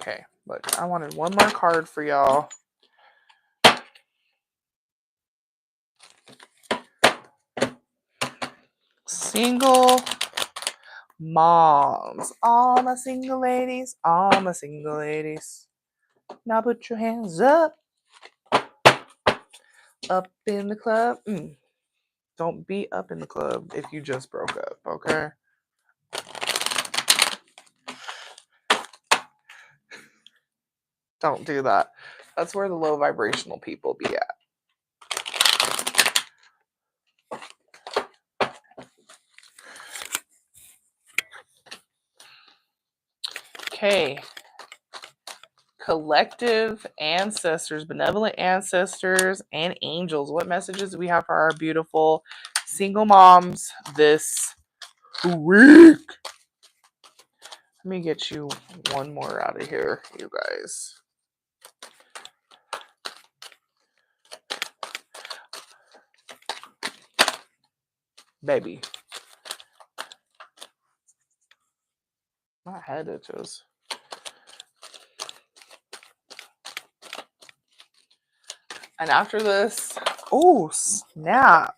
Okay, but I wanted one more card for y'all. Single moms. All my single ladies. All my single ladies. Now put your hands up. Up in the club. Don't be up in the club if you just broke up, okay? Don't do that. That's where the low vibrational people be at. Okay. Collective ancestors, benevolent ancestors, and angels. What messages do we have for our beautiful single moms this week? Let me get you one more out of here, you guys. Baby. My head itches. And after this, oh, snap.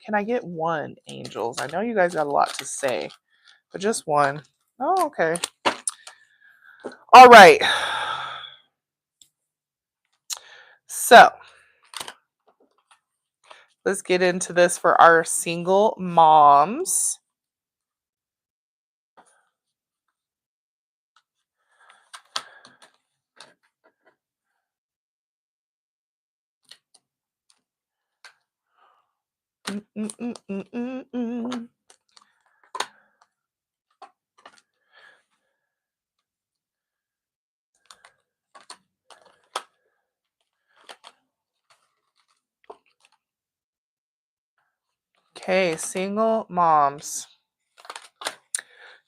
Can I get one, angels? I know you guys got a lot to say, but just one. Oh, okay. All right. So, let's get into this for our single moms. Okay, single moms.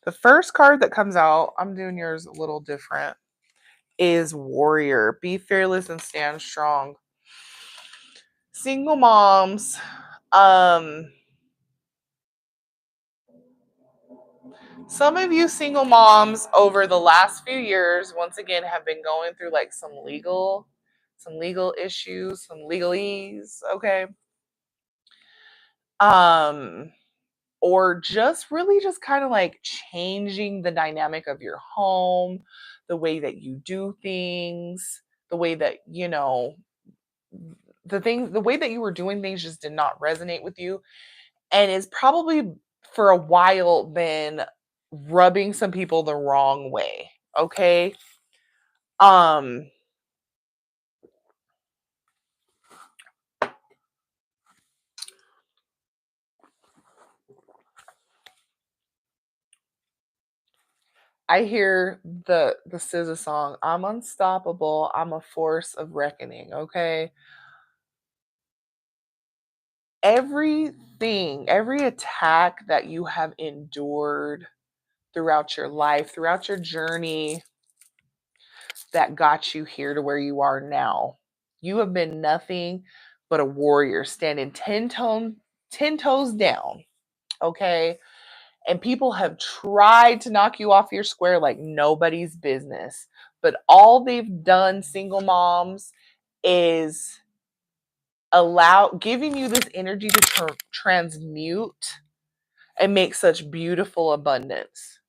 The first card that comes out, I'm doing yours a little different, is Warrior. Be fearless and stand strong. Single moms, some of you single moms over the last few years, once again, have been going through like some legal issues, some legalese, okay? Or just really just kind of like changing the dynamic of your home, the way that you do things, the way that, the way that you were doing things just did not resonate with you. And it's probably for a while been rubbing some people the wrong way. Okay. Um, I hear the SZA song, I'm unstoppable, I'm a force of reckoning, okay? Everything, every attack that you have endured throughout your life, throughout your journey that got you here to where you are now. You have been nothing but a warrior standing 10 toes down, okay? And people have tried to knock you off your square like nobody's business. But all they've done, single moms, is giving you this energy to transmute and make such beautiful abundance.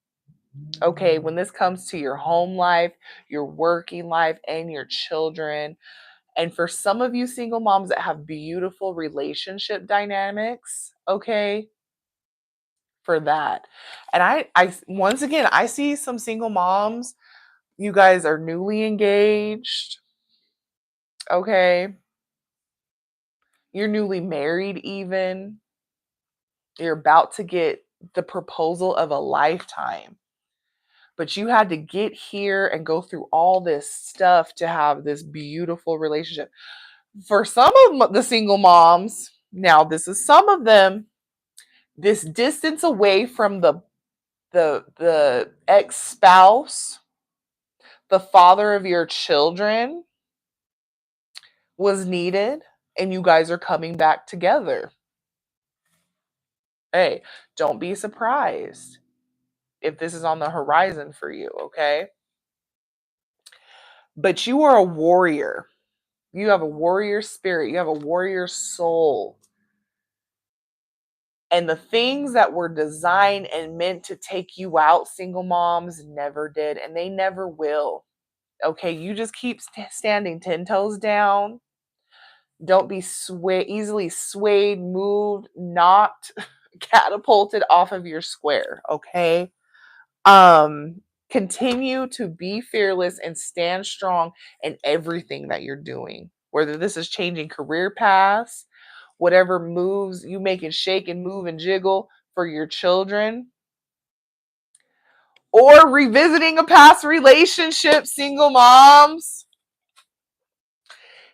Okay, when this comes to your home life, your working life, and your children, and for some of you single moms that have beautiful relationship dynamics, okay, for that. And I once again, I see some single moms, you guys are newly engaged, okay? You're newly married even. You're about to get the proposal of a lifetime. But you had to get here and go through all this stuff to have this beautiful relationship. For some of the single moms, now this is some of them, this distance away from the ex-spouse, the father of your children, was needed, and you guys are coming back together. Hey, don't be surprised if this is on the horizon for you, okay? But you are a warrior. You have a warrior spirit. You have a warrior soul. And the things that were designed and meant to take you out, single moms, never did, and they never will. Okay, you just keep standing 10 toes down. Don't be easily swayed, moved, knocked, catapulted off of your square, okay? Continue to be fearless and stand strong in everything that you're doing. Whether this is changing career paths, whatever moves you make and shake and move and jiggle for your children, or revisiting a past relationship, single moms.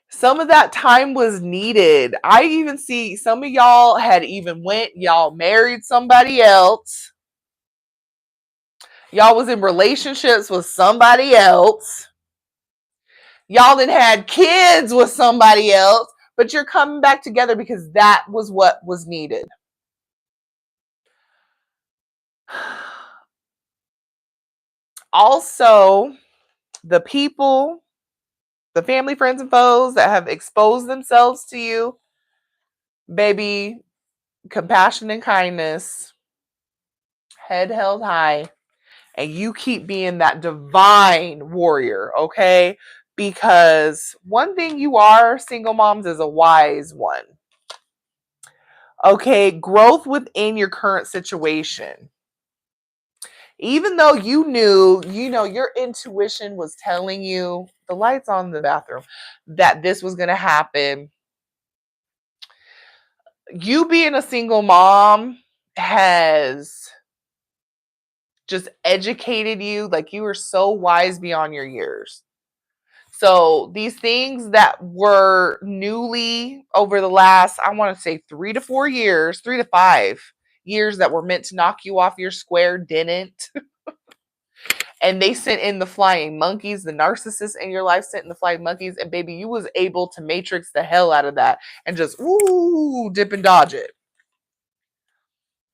Some of that time was needed. I even see some of y'all had even y'all married somebody else. Y'all was in relationships with somebody else. Y'all then had kids with somebody else, but you're coming back together because that was what was needed. Also, the people, the family, friends, and foes that have exposed themselves to you, baby, compassion and kindness, head held high, and you keep being that divine warrior, okay? Because one thing you are, single moms, is a wise one. Okay, growth within your current situation. Even though you knew, your intuition was telling you, the lights on in the bathroom, that this was going to happen. You being a single mom has just educated you. Like, you are so wise beyond your years. So these things that were newly over the last, I want to say 3 to 4 years, 3 to 5 years that were meant to knock you off your square didn't. And they sent in the flying monkeys. The narcissists in your life sent in the flying monkeys. And baby, you was able to matrix the hell out of that and just, dip and dodge it.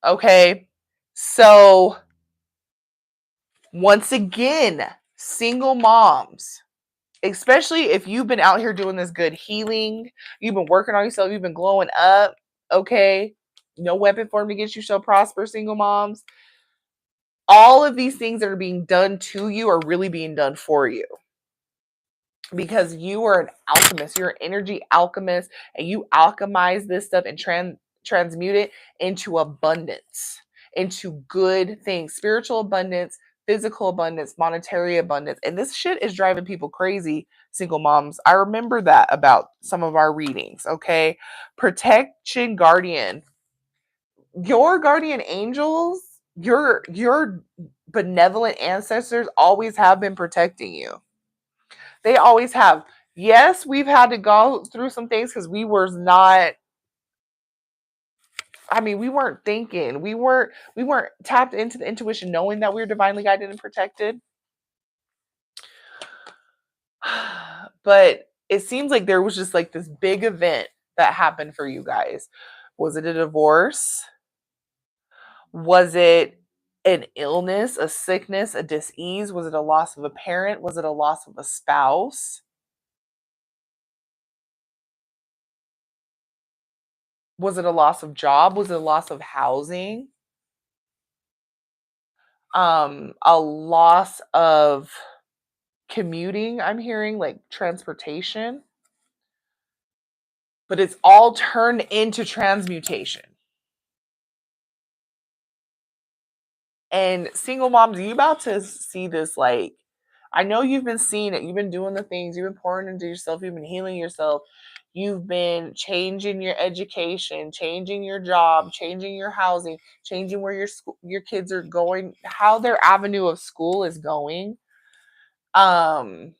Okay. So once again, single moms, especially if you've been out here doing this good healing, you've been working on yourself, you've been glowing up, okay? No weapon formed against you shall prosper, single moms. All of these things that are being done to you are really being done for you. Because you are an alchemist, you're an energy alchemist, and you alchemize this stuff and transmute it into abundance, into good things, spiritual abundance, physical abundance, monetary abundance. And this shit is driving people crazy, single moms. I remember that about some of our readings, okay? Protection guardian. Your guardian angels, your benevolent ancestors always have been protecting you. They always have. Yes, we've had to go through some things because we were not, I mean, we weren't thinking. We weren't tapped into the intuition knowing that we were divinely guided and protected. But it seems like there was just like this big event that happened for you guys. Was it a divorce? Was it an illness, a sickness, a dis-ease? Was it a loss of a parent? Was it a loss of a spouse? Was it a loss of job? Was it a loss of housing? A loss of commuting, I'm hearing, like transportation. But it's all turned into transmutation. And single moms, you about to see this, like, I know you've been seeing it. You've been doing the things. You've been pouring into yourself. You've been healing yourself. You've been changing your education, changing your job, changing your housing, changing where your kids are going, how their avenue of school is going. Some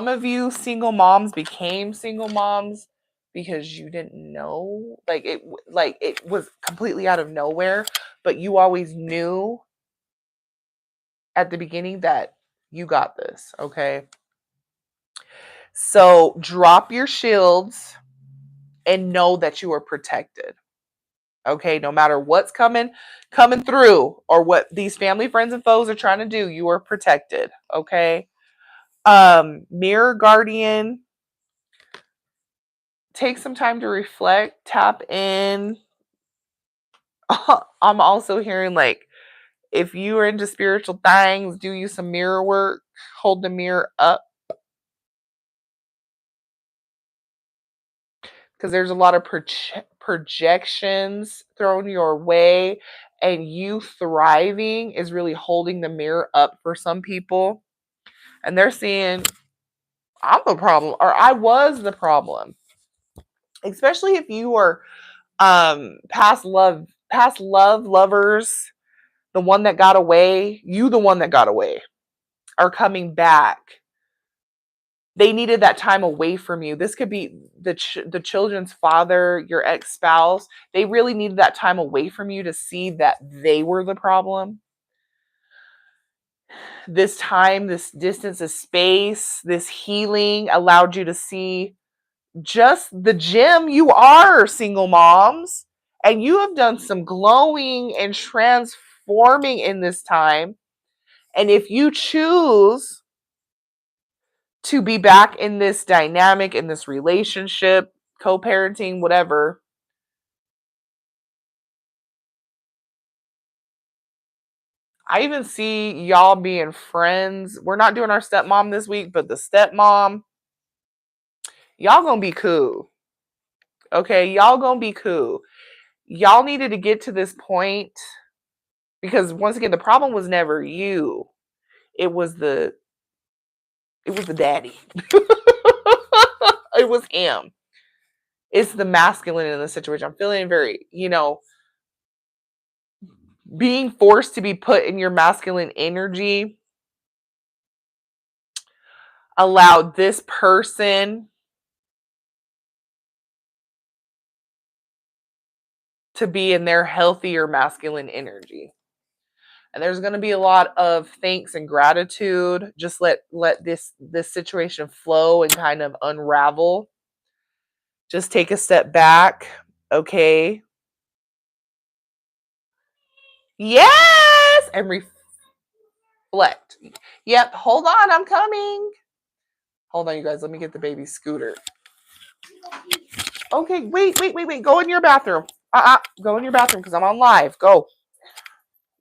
of you single moms became single moms because you didn't know, like it was completely out of nowhere, but you always knew at the beginning that you got this, okay? So drop your shields and know that you are protected. Okay, no matter what's coming through or what these family, friends, and foes are trying to do, you are protected. Okay. Mirror guardian, take some time to reflect, tap in. I'm also hearing, like, if you are into spiritual things, do you some mirror work, hold the mirror up. Because there's a lot of projections thrown your way, and you thriving is really holding the mirror up for some people. And they're seeing, I'm the problem, or I was the problem. Especially if you are past lovers, the one that got away, the one that got away, are coming back. They needed that time away from you. This could be the children's father, your ex-spouse. They really needed that time away from you to see that they were the problem. This time, this distance, this space, this healing allowed you to see just the gem you are, single moms. And you have done some glowing and transforming in this time. And if you choose to be back in this dynamic, in this relationship, co-parenting, whatever, I even see y'all being friends. We're not doing our stepmom this week, but the stepmom, y'all gonna be cool. Okay, y'all gonna be cool. Y'all needed to get to this point because, once again, the problem was never you. It was the daddy. It was him. It's the masculine in the situation. I'm feeling very, being forced to be put in your masculine energy allowed this person to be in their healthier masculine energy. And there's going to be a lot of thanks and gratitude. Just let this situation flow and kind of unravel. Just take a step back. Okay. Yes. And reflect. Yep. Hold on. I'm coming. Hold on, you guys. Let me get the baby scooter. Okay. Wait. Go in your bathroom. Go in your bathroom because I'm on live. Go.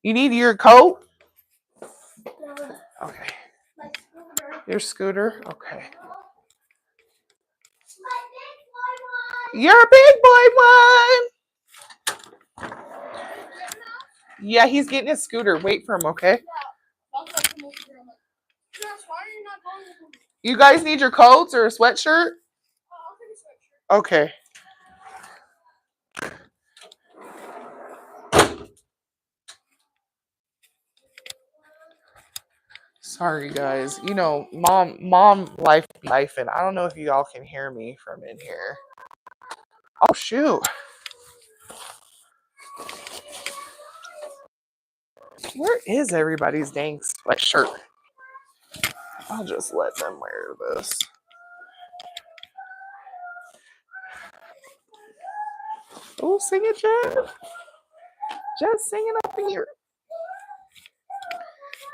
You need your coat? Okay. Your scooter? Okay. You're a big boy one. Yeah, he's getting his scooter. Wait for him, okay? You guys need your coats or a sweatshirt? Okay. Sorry, guys. Mom life, and I don't know if y'all can hear me from in here. Oh, shoot. Where is everybody's dang sweatshirt? I'll just let them wear this. Oh, sing it, Jeff. Just singing up here.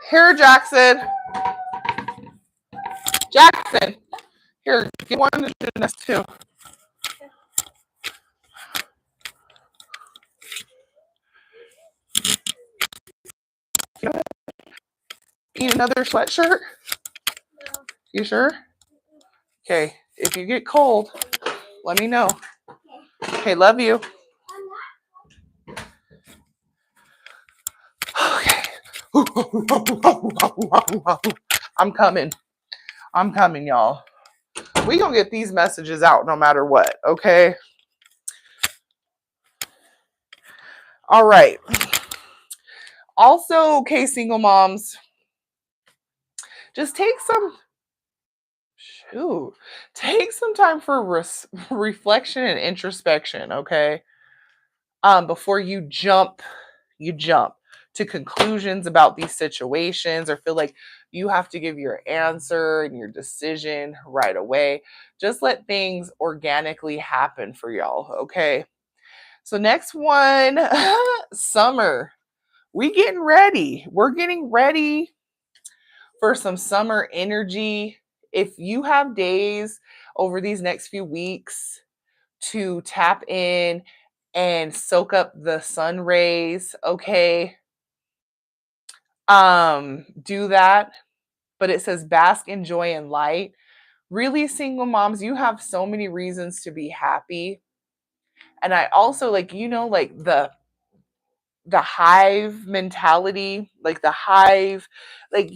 Here, Jackson. Jackson. Here, get one of the nest too. Need another sweatshirt? No. You sure? Okay. If you get cold, let me know. Okay, love you. Okay. I'm coming. I'm coming, y'all. We gonna get these messages out no matter what, okay? All right. Also, okay, single moms, just take some time for reflection and introspection, okay? Before you jump to conclusions about these situations or feel like you have to give your answer and your decision right away. Just let things organically happen for y'all, okay? So next one, summer. We're getting ready for some summer energy. If you have days over these next few weeks to tap in and soak up the sun rays, okay, do that. But it says bask in joy and light. Really, single moms, you have so many reasons to be happy. And I also like the hive mentality, like the hive, like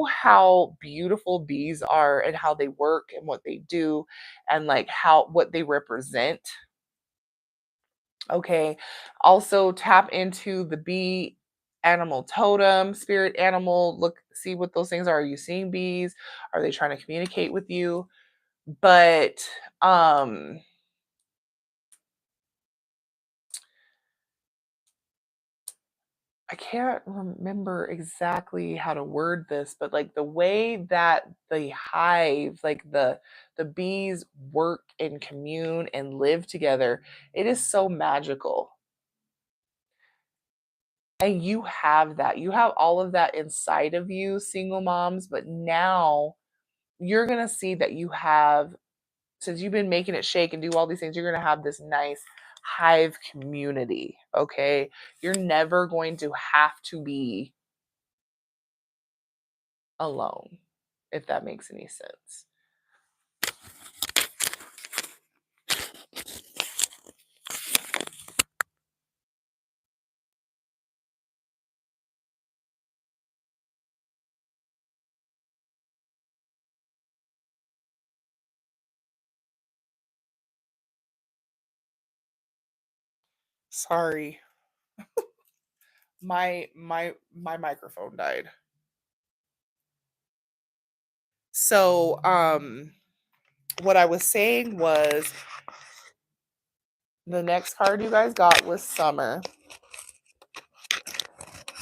how beautiful bees are and how they work and what they do and like what they represent. Okay. Also tap into the bee animal totem, spirit animal. Look, see what those things are. Are you seeing bees? Are they trying to communicate with you? But I can't remember exactly how to word this, but like the way that the hive, like the bees work and commune and live together, it is so magical. And you have that. You have all of that inside of you, single moms, but now you're going to see that you have, since you've been making it shake and do all these things, you're going to have this nice hive community, okay? You're never going to have to be alone, if that makes any sense. Sorry. My microphone died. So, what I was saying was the next card you guys got was summer.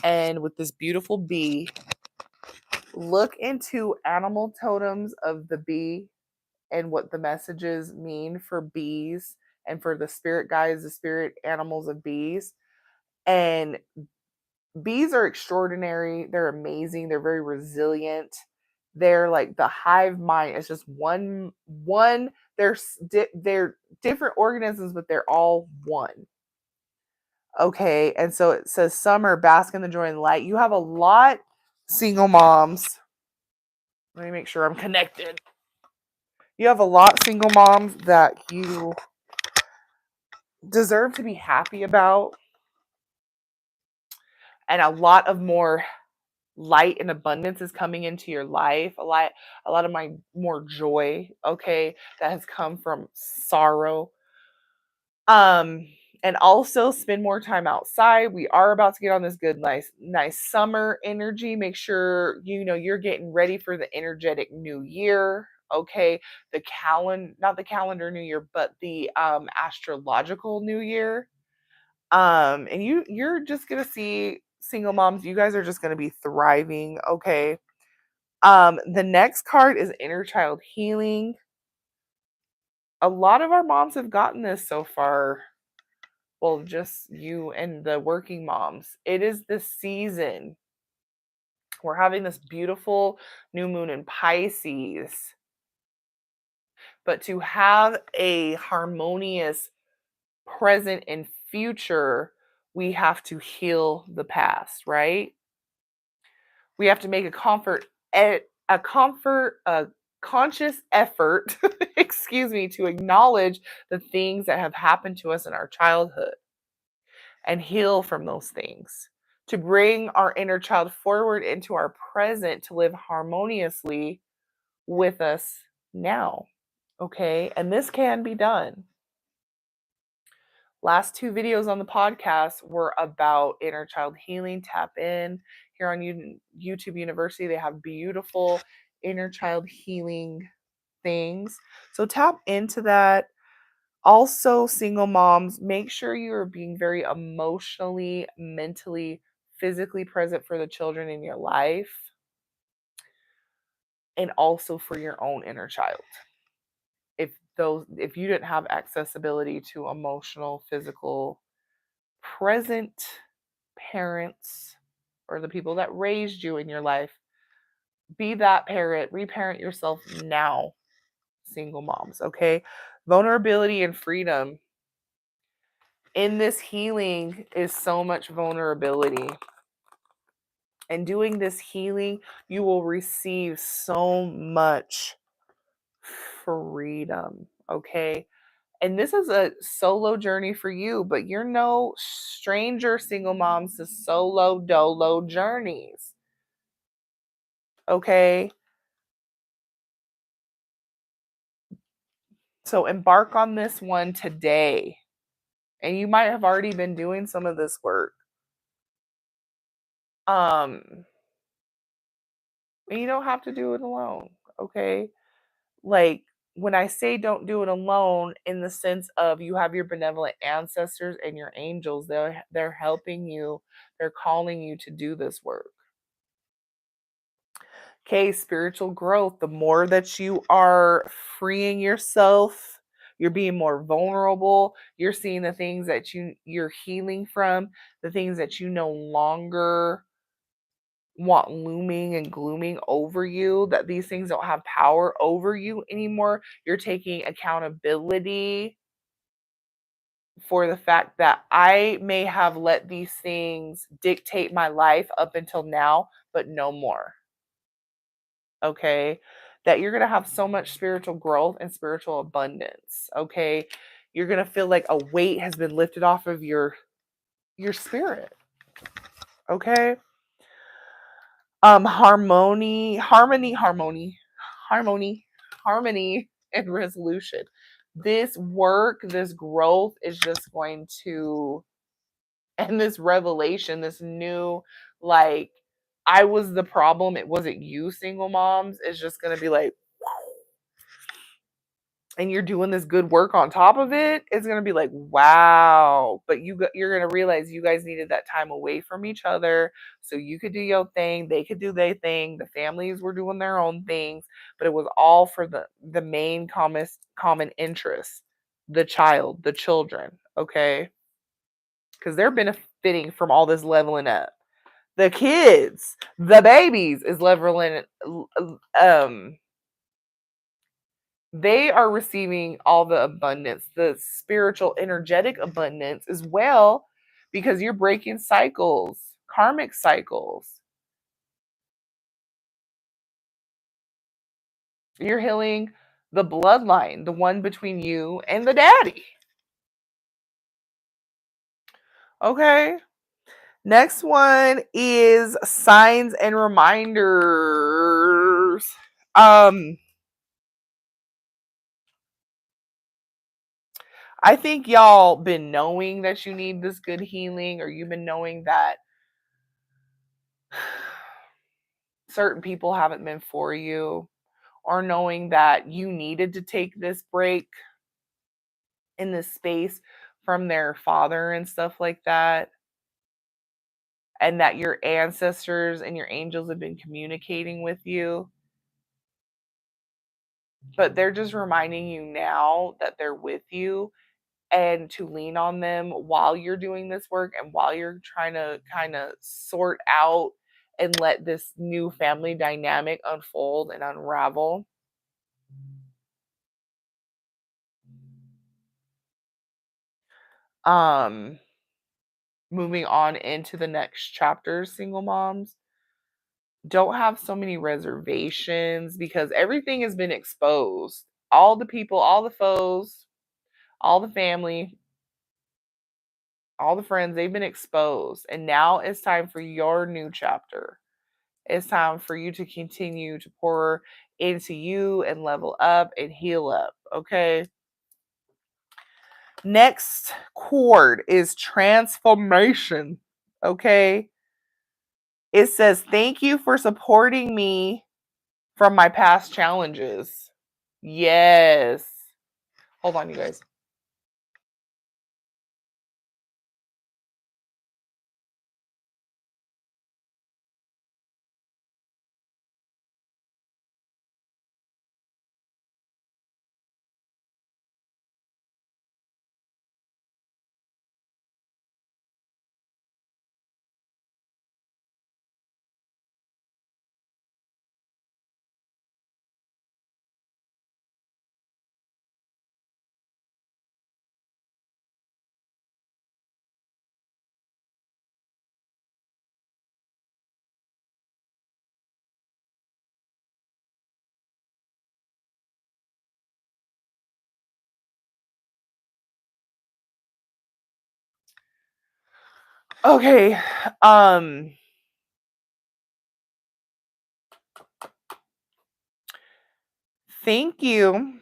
And with this beautiful bee, look into animal totems of the bee and what the messages mean for bees and for the spirit guides, the spirit animals of bees. And bees are extraordinary. They're amazing. They're very resilient. They're like the hive mind. It's just one. They're different organisms, but they're all one. Okay, and so it says summer, bask in the joy and light. You have a lot, single moms. Let me make sure I'm connected. You have a lot, single moms, that you deserve to be happy about, and a lot of more light and abundance is coming into your life. A lot of my more joy, okay, that has come from sorrow. And also spend more time outside. We are about to get on this good, nice summer energy. Make sure you're getting ready for the energetic new year. Okay, the calendar, not the calendar new year, but the astrological new year. And you're just gonna see single moms, you guys are just going to be thriving, okay? The next card is inner child healing. A lot of our moms have gotten this so far. Well, just you and the working moms. It is the season. We're having this beautiful new moon in Pisces. But to have a harmonious present and future, we have to heal the past, right? We have to make a conscious effort, excuse me, to acknowledge the things that have happened to us in our childhood and heal from those things. To bring our inner child forward into our present to live harmoniously with us now. Okay? And this can be done. Last two videos on the podcast were about inner child healing. Tap in here on YouTube University. They have beautiful inner child healing things. So tap into that. Also, single moms, make sure you are being very emotionally, mentally, physically present for the children in your life and also for your own inner child. If you didn't have accessibility to emotional, physical, present parents or the people that raised you in your life, be that parent, reparent yourself now, single moms, okay? Vulnerability and freedom. In this healing is so much vulnerability. And doing this healing, you will receive so much freedom, okay? And this is a solo journey for you, but you're no stranger, single moms, to solo dolo journeys. Okay? So embark on this one today. And you might have already been doing some of this work. And you don't have to do it alone, okay? Like, when I say don't do it alone, in the sense of you have your benevolent ancestors and your angels, they're helping you, they're calling you to do this work. Okay, spiritual growth. The more that you are freeing yourself, you're being more vulnerable, you're seeing the things that you're healing from, the things that you no longer want looming and glooming over you, that these things don't have power over you anymore. You're taking accountability for the fact that I may have let these things dictate my life up until now, but no more. Okay? That you're going to have so much spiritual growth and spiritual abundance. Okay? You're going to feel like a weight has been lifted off of your spirit. Okay? Harmony and resolution. This work, this growth is just going to, and this revelation, this new, like, I was the problem, it wasn't you, single moms, is just going to be like, and you're doing this good work on top of it, it's going to be like, wow. But you're going to realize you guys needed that time away from each other so you could do your thing, they could do their thing, the families were doing their own things, but it was all for the main common interest, the child, the children, okay? Because they're benefiting from all this leveling up. The kids, the babies is leveling, they are receiving all the abundance, the spiritual, energetic abundance as well, because you're breaking cycles, karmic cycles. You're healing the bloodline, the one between you and the daddy. Okay. Next one is signs and reminders. I think y'all been knowing that you need this good healing, or you've been knowing that certain people haven't been for you, or knowing that you needed to take this break in this space from their father and stuff like that. and that your ancestors and your angels have been communicating with you, but they're just reminding you now that they're with you and to lean on them while you're doing this work and while you're trying to kind of sort out and let this new family dynamic unfold and unravel. Um, moving on into the next chapter, single moms, don't have so many reservations because everything has been exposed. All the people, all the foes, all the family, all the friends, they've been exposed. And now it's time for your new chapter. It's time for you to continue to pour into you and level up and heal up. Okay. Next chord is transformation. Okay. It says, thank you for supporting me from my past challenges. Yes. Hold on, you guys. Okay. Um, thank you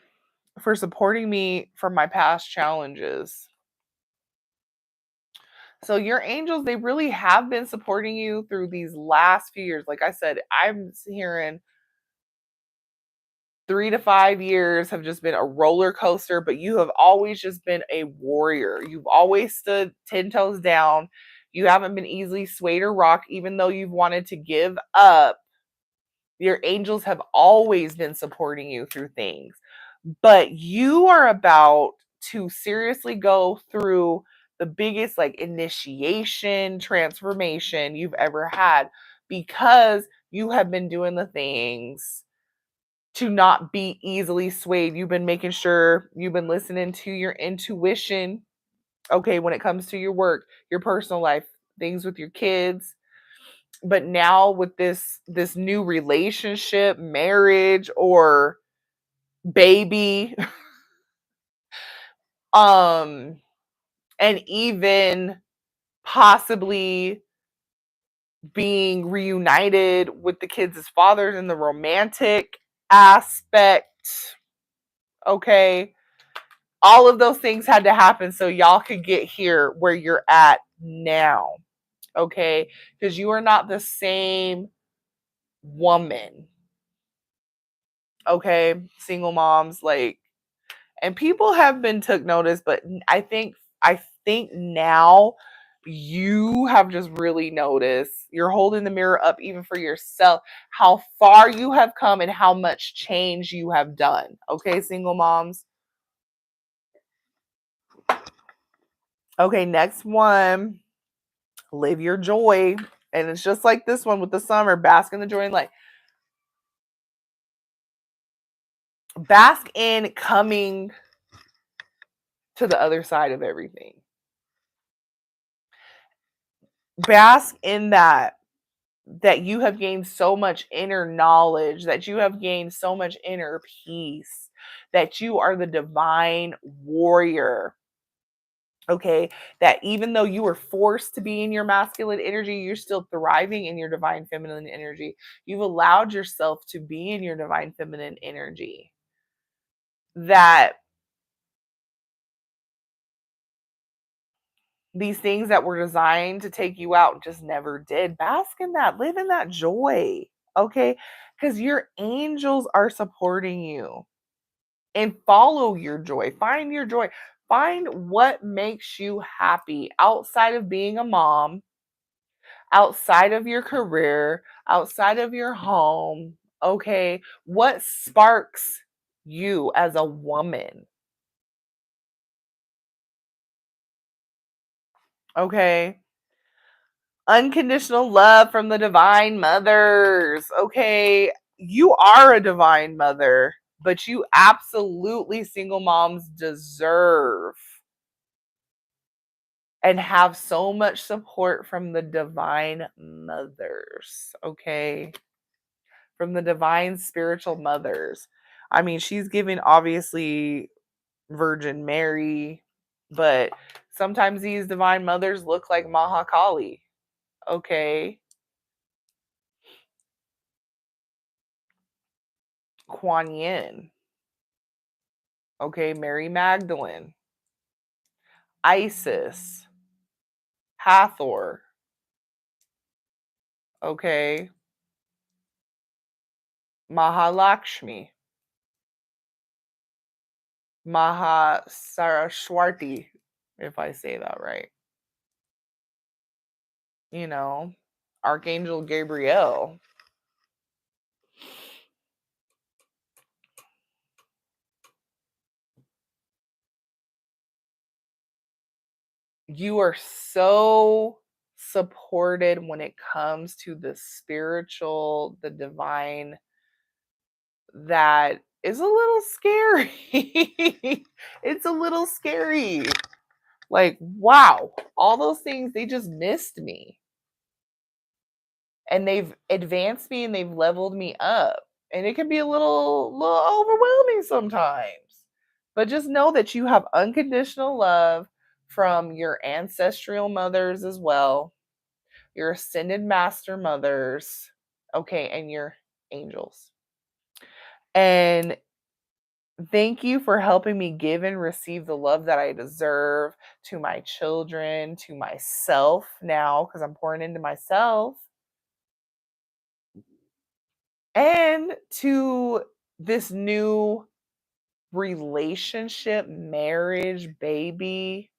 for supporting me from my past challenges. So your angels, they really have been supporting you through these last few years. Like I said, I'm hearing 3 to 5 years have just been a roller coaster, but you have always just been a warrior. You've always stood 10 toes down. You haven't been easily swayed or rocked, even though you've wanted to give up. Your angels have always been supporting you through things. But you are about to seriously go through the biggest like initiation transformation you've ever had because you have been doing the things to not be easily swayed. You've been making sure you've been listening to your intuition. Okay, when it comes to your work, your personal life, things with your kids, but now with this new relationship, marriage or baby, um and even possibly being reunited with the kids' fathers in the romantic aspect, okay? All of those things had to happen so y'all could get here where you're at now, okay? Because you are not the same woman, okay? Single moms, like, and people have been took notice, but I think now you have just really noticed. You're holding the mirror up even for yourself, how far you have come and how much change you have done. Okay, single moms. Okay, next one. Live your joy. And it's just like this one with the summer. Bask in the joy and light. Bask in coming to the other side of everything. Bask in that you have gained so much inner knowledge, that you have gained so much inner peace, that you are the divine warrior. Okay, that even though you were forced to be in your masculine energy, you're still thriving in your divine feminine energy. You've allowed yourself to be in your divine feminine energy. That these things that were designed to take you out just never did. Bask in that, live in that joy. Okay, because your angels are supporting you. And follow your joy. Find your joy. Find what makes you happy outside of being a mom, outside of your career, outside of your home, okay? What sparks you as a woman? Okay? Unconditional love from the divine mothers, okay? You are a divine mother, but you absolutely, single moms, deserve and have so much support from the divine mothers, okay? From the divine spiritual mothers. I mean, she's giving obviously Virgin Mary, but sometimes these divine mothers look like Mahakali, okay? Kuan Yin, okay? Mary Magdalene, Isis, Hathor, okay? Mahalakshmi, Mahasaraswati, if I say that right. You know, Archangel Gabriel. You are so supported when it comes to the spiritual, the divine, that is a little scary. It's a little scary. Like, wow, all those things, they just missed me. And they've advanced me and they've leveled me up. And it can be a little overwhelming sometimes. But just know that you have unconditional love from your ancestral mothers as well, your ascended master mothers, okay, and your angels. And thank you for helping me give and receive the love that I deserve to my children, to myself now, because I'm pouring into myself, and to this new relationship, marriage, baby,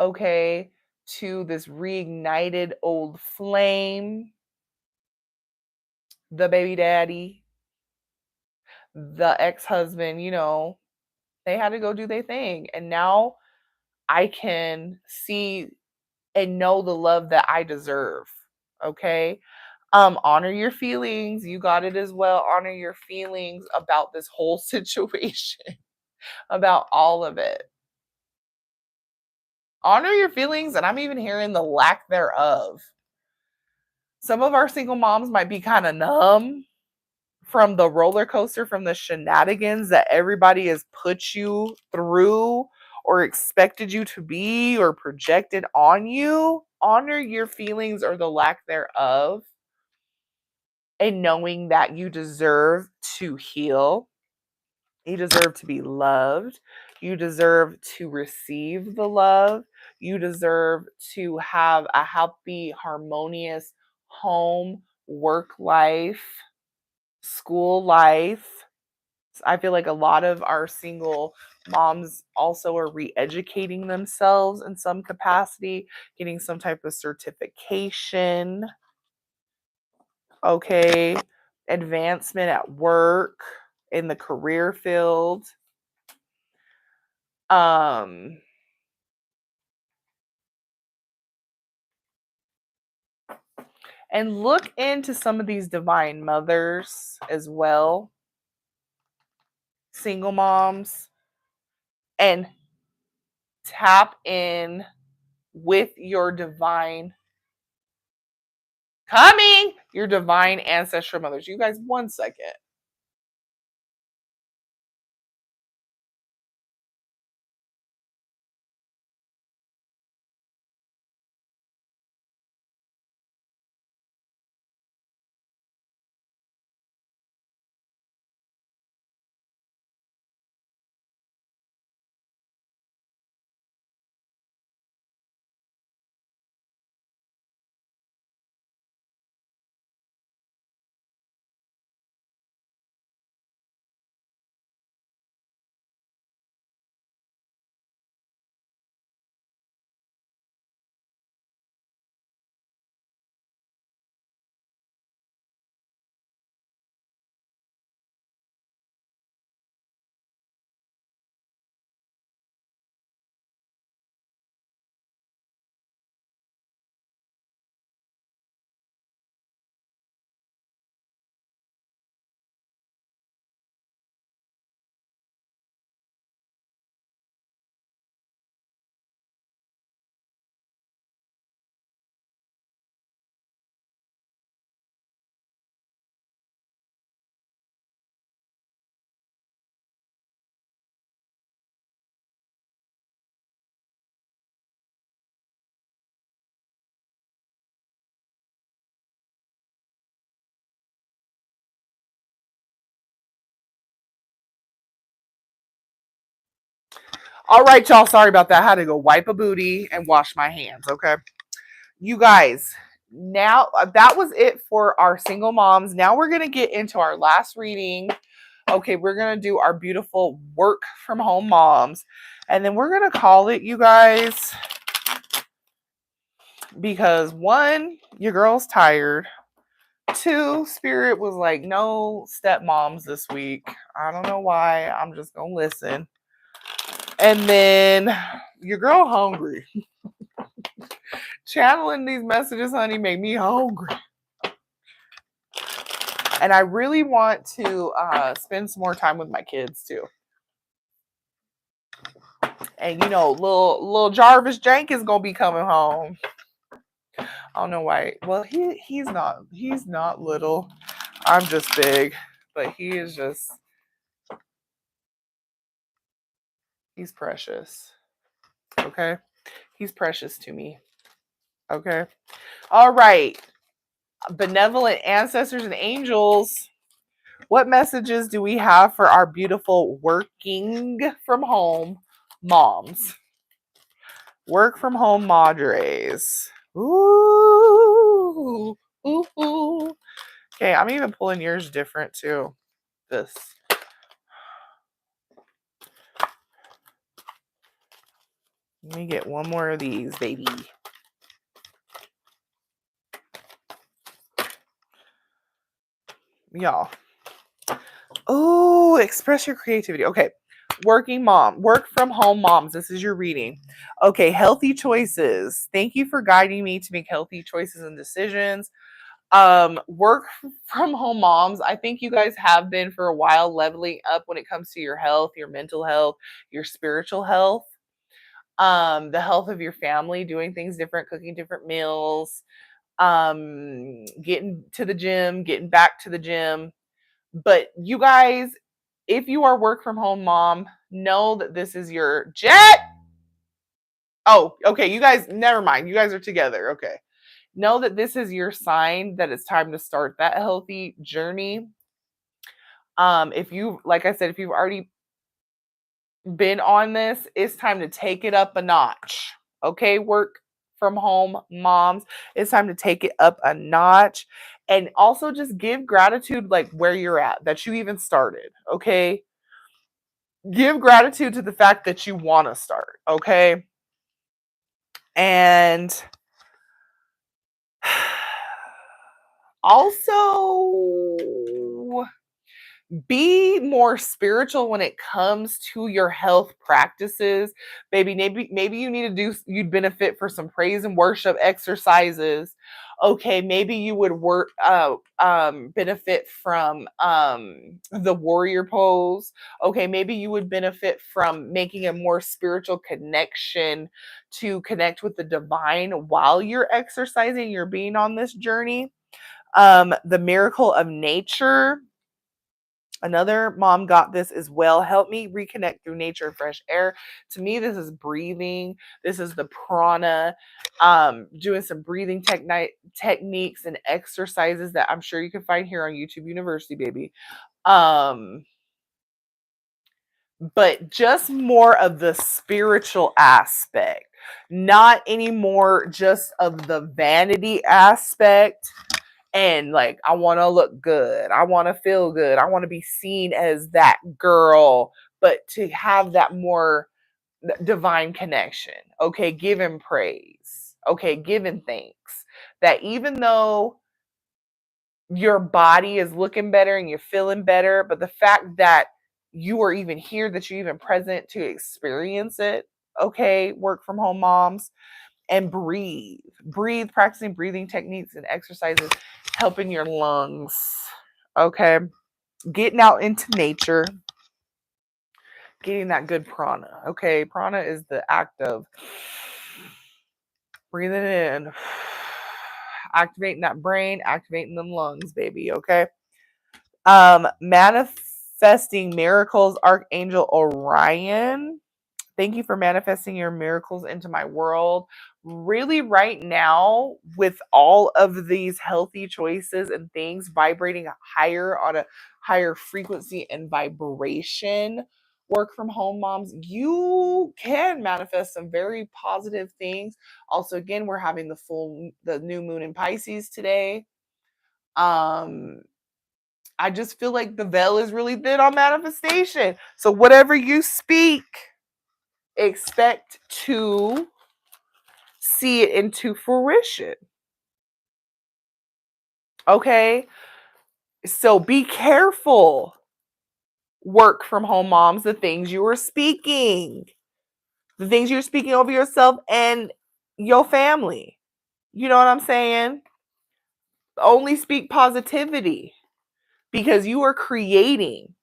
okay, to this reignited old flame, the baby daddy, the ex husband, they had to go do their thing. And now I can see and know the love that I deserve. Okay. Honor your feelings. You got it as well. Honor your feelings about this whole situation, about all of it. Honor your feelings, and I'm even hearing the lack thereof. Some of our single moms might be kind of numb from the roller coaster, from the shenanigans that everybody has put you through or expected you to be or projected on you. Honor your feelings or the lack thereof, and knowing that you deserve to heal. You deserve to be loved. You deserve to receive the love. You deserve to have a happy, harmonious home, work life, school life. I feel like a lot of our single moms also are re-educating themselves in some capacity, getting some type of certification, okay, advancement at work, in the career field. Um and look into some of these divine mothers as well, single moms, and tap in with your divine your divine ancestral mothers. You guys, 1 second. All right, y'all. Sorry about that. I had to go wipe a booty and wash my hands. Okay. You guys, now that was it for our single moms. Now we're going to get into our last reading. Okay, we're going to do our beautiful work from home moms. And then we're going to call it, you guys, because one, your girl's tired. Two, Spirit was like, no stepmoms this week. I don't know why. I'm just going to listen. And then your girl hungry. Channeling these messages, honey, made me hungry. And I really want to spend some more time with my kids too. And you know, little Jarvis Jenkins gonna be coming home. I don't know why. Well, he's not little. I'm just big, but he is just, he's precious. Okay, he's precious to me. Okay, all right. Benevolent ancestors and angels, what messages do we have for our beautiful working from home moms? Work from home madres. Ooh, ooh, ooh. Okay, I'm even pulling yours different too. This. Let me get one more of these, baby. Y'all. Oh, express your creativity. Okay. Working mom, work from home moms. This is your reading. Okay, healthy choices. Thank you for guiding me to make healthy choices and decisions. Work from home moms. I think you guys have been for a while leveling up when it comes to your health, your mental health, your spiritual health, the health of your family, doing things different, cooking different meals, getting to the gym, getting back to the gym. But you guys, if you are work from home mom, know that this is your jet. Oh, okay. You guys, never mind. You guys are together. Okay. Know that this is your sign that it's time to start that healthy journey. If you, like I said, if you've already been on this, it's time to take it up a notch. Okay. Work from home moms, it's time to take it up a notch. And also just give gratitude, like where you're at, that you even started. Okay. Give gratitude to the fact that you want to start. Okay. And also be more spiritual when it comes to your health practices. Baby, maybe you need to do, you'd benefit for some praise and worship exercises. Okay, maybe you would benefit from the warrior pose. Okay, maybe you would benefit from making a more spiritual connection to connect with the divine while you're exercising, you're being on this journey. The miracle of nature. Another mom got this as well. Help me reconnect through nature and fresh air. To me, this is breathing. This is the prana. Doing some breathing techniques and exercises that I'm sure you can find here on YouTube University, baby. But just more of the spiritual aspect, not anymore just of the vanity aspect. And like, I want to look good. I want to feel good. I want to be seen as that girl, but to have that more divine connection. Okay. Giving praise. Okay. Giving thanks that even though your body is looking better and you're feeling better, but the fact that you are even here, that you're even present to experience it. Okay. Work from home moms. And breathe, practicing breathing techniques and exercises, helping your lungs. Okay. Getting out into nature, getting that good prana. Okay. Prana is the act of breathing in, activating that brain, activating them lungs, baby. Okay. Manifesting miracles, Archangel Orion. Thank you for manifesting your miracles into my world. Really, right now, with all of these healthy choices and things vibrating higher on a higher frequency and vibration, work from home moms, you can manifest some very positive things. Also, again, we're having the new moon in Pisces today. I just feel like the veil is really thin on manifestation. So whatever you speak, expect to see it into fruition. Okay? So be careful, work from home moms, the things you are speaking. The things you're speaking over yourself and your family. You know what I'm saying? Only speak positivity because you are creating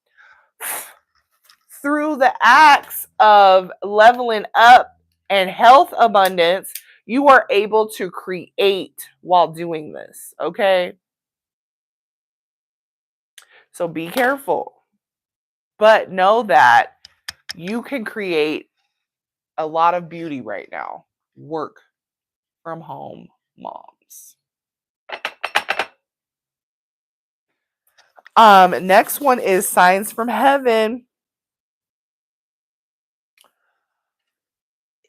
through the acts of leveling up and health abundance. You are able to create while doing this. Okay. So be careful, but know that you can create a lot of beauty right now. Work from home moms. Next one is signs from heaven.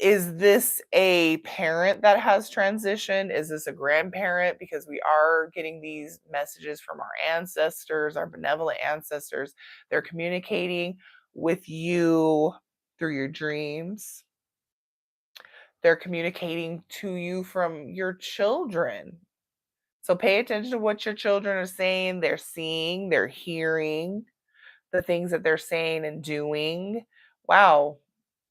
Is this a parent that has transitioned? Is this a grandparent? Because we are getting these messages from our ancestors, our benevolent ancestors. They're communicating with you through your dreams. They're communicating to you from your children. So pay attention to what your children are saying, they're seeing, they're hearing, the things that they're saying and doing. Wow,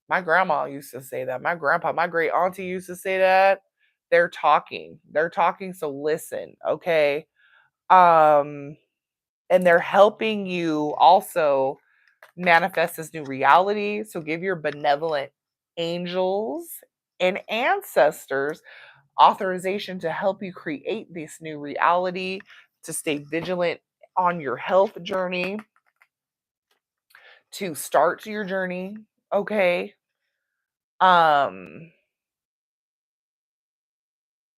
my grandma used to say that. My grandpa, my great auntie used to say that. They're talking. They're talking, so listen, okay? And they're helping you also manifest this new reality. So give your benevolent angels and ancestors authorization to help you create this new reality, to stay vigilant on your health journey, to start your journey, okay? Um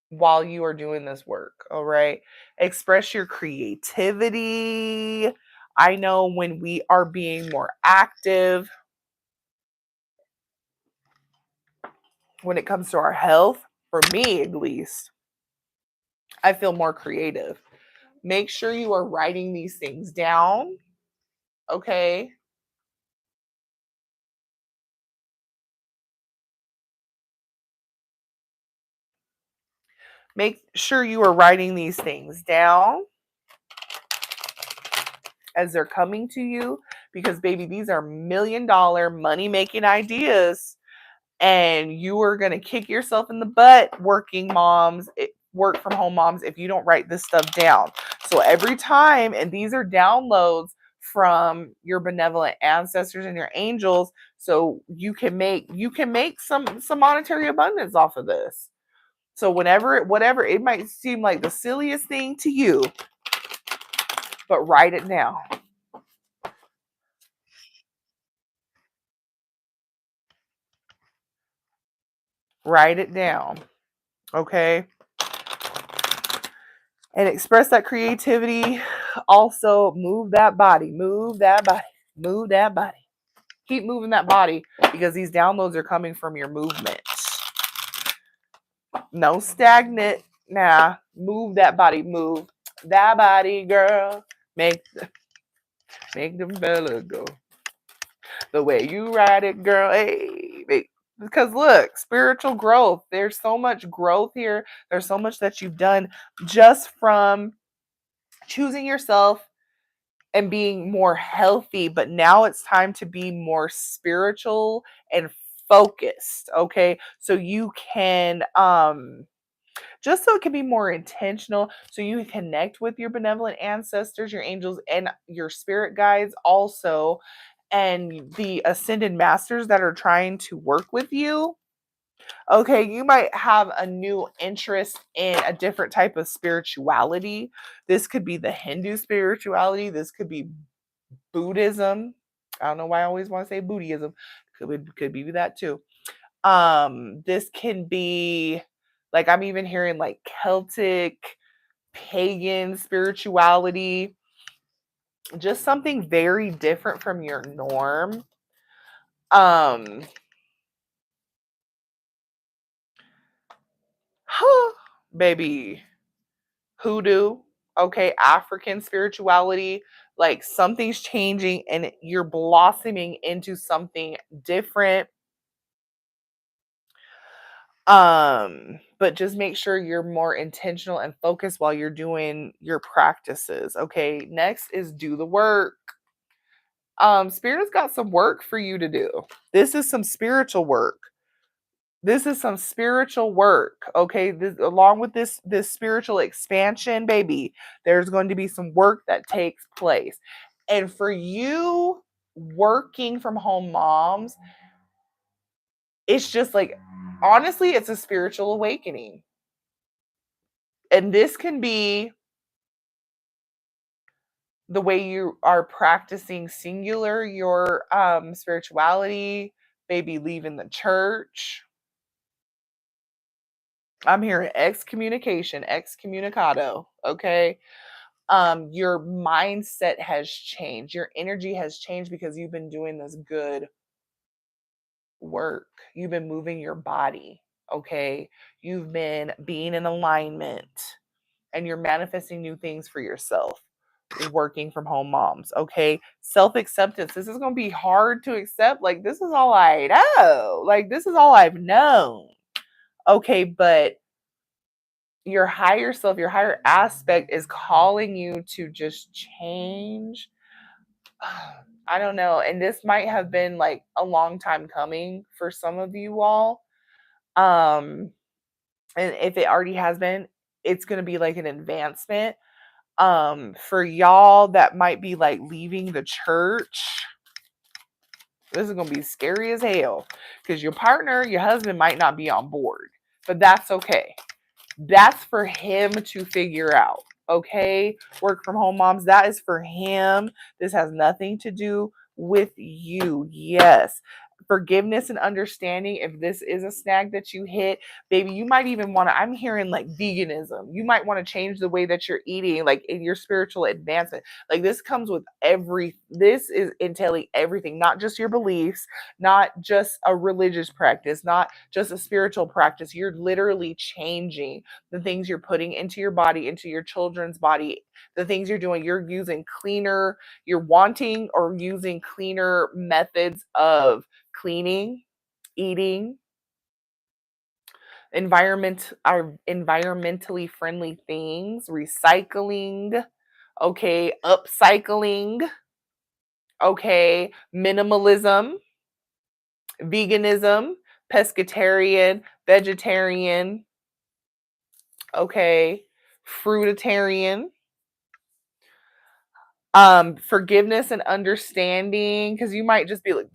while you are doing this work, all right? Express your creativity. I know when we are being more active when it comes to our health, for me at least, I feel more creative. Make sure you are writing these things down, okay? Make sure you are writing these things down as they're coming to you because, baby, these are $1,000,000 money making ideas. And you are going to kick yourself in the butt, working moms, work from home moms, if you don't write this stuff down. So every time, and these are downloads from your benevolent ancestors and your angels, so you can make some monetary abundance off of this. So whatever it might seem like the silliest thing to you, but write it down. Write it down. Okay? And express that creativity. Also, move that body. Move that body. Move that body. Keep moving that body because these downloads are coming from your movement. No stagnant. Nah, move that body. Move that body, girl. Make the fella go the way you ride it, girl. Hey, because look, spiritual growth. There's so much growth here. There's so much that you've done just from choosing yourself and being more healthy, but now it's time to be more spiritual and focused, okay? So you can just so it can be more intentional, so you can connect with your benevolent ancestors, your angels, and your spirit guides also, and the ascended masters that are trying to work with you. Okay, you might have a new interest in a different type of spirituality. This could be the Hindu spirituality, this could be Buddhism. I don't know why I always want to say Buddhism. Could be that too. This can be like, I'm even hearing like Celtic, pagan spirituality, just something very different from your norm. Um, baby, hoodoo, okay, African spirituality, like something's changing and you're blossoming into something different. But just make sure you're more intentional and focused while you're doing your practices. Okay. Next is do the work. Spirit's got some work for you to do. This is some spiritual work. This is some spiritual work. Okay. This, along with this spiritual expansion, baby, there's going to be some work that takes place. And for you working from home moms, it's just like, honestly, it's a spiritual awakening. And this can be the way you are practicing singular your spirituality, maybe leaving the church. I'm hearing excommunication, excommunicado. Okay. Your mindset has changed, your energy has changed because you've been doing this good work. You've been moving your body. Okay. You've been being in alignment and you're manifesting new things for yourself. Working from home moms. Okay. Self acceptance. This is going to be hard to accept. Like, this is all I know. Like, this is all I've known. Okay. But your higher self, your higher aspect is calling you to just change. I don't know. And this might have been like a long time coming for some of you all. And if it already has been, it's going to be like an advancement. For y'all that might be like leaving the church, this is going to be scary as hell because your partner, your husband might not be on board, but that's okay. That's for him to figure out. Okay. Work from home moms, that is for him. This has nothing to do with you. Yes. Forgiveness and understanding. If this is a snag that you hit, baby, you might even want to, I'm hearing like veganism. You might want to change the way that you're eating, like in your spiritual advancement. Like this comes with this is entailing everything, not just your beliefs, not just a religious practice, not just a spiritual practice. You're literally changing the things you're putting into your body, into your children's body, the things you're doing. You're using cleaner, you're wanting or using cleaner methods of cleaning, eating, are environmentally friendly things, recycling, okay, upcycling, okay, minimalism, veganism, pescatarian, vegetarian, okay, fruitarian, forgiveness and understanding, because you might just be like,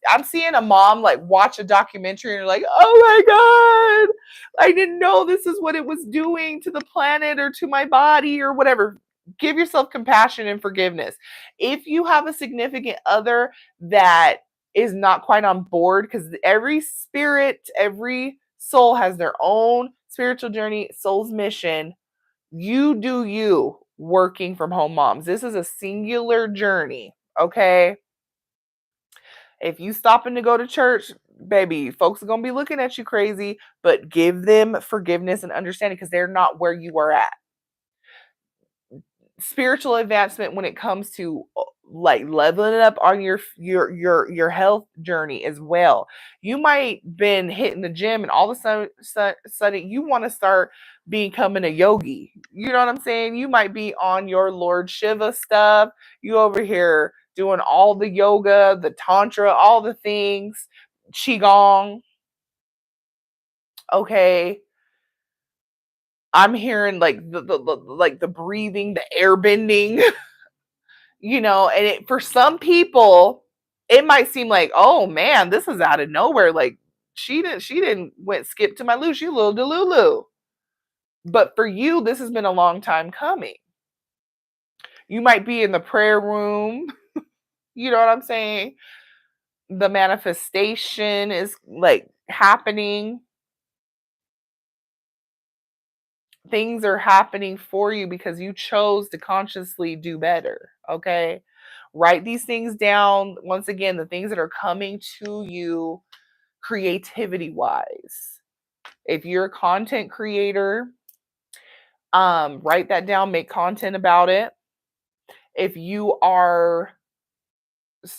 I'm seeing a mom like watch a documentary and you're like, oh my god, I didn't know this is what it was doing to the planet or to my body or whatever. Give yourself compassion and forgiveness. If you have a significant other that is not quite on board, because every spirit, every soul has their own spiritual journey, soul's mission. You do you, working from home moms. This is a singular journey, okay? If you stopping to go to church, baby, folks are going to be looking at you crazy, but give them forgiveness and understanding because they're not where you are at. Spiritual advancement when it comes to like leveling it up on your health journey as well. You might been hitting the gym and all of a sudden you want to start becoming a yogi. You know what I'm saying? You might be on your Lord Shiva stuff. You over here doing all the yoga, the tantra, all the things, qigong. Okay. I'm hearing like the breathing, the air bending. And for some people, it might seem like, oh man, this is out of nowhere. Like she didn't went skip to my loo. She little delulu. But for you, this has been a long time coming. You might be in the prayer room. You know what I'm saying? The manifestation is like happening. Things are happening for you because you chose to consciously do better. Okay. Write these things down. Once again, the things that are coming to you creativity wise. If you're a content creator, write that down, make content about it. If you are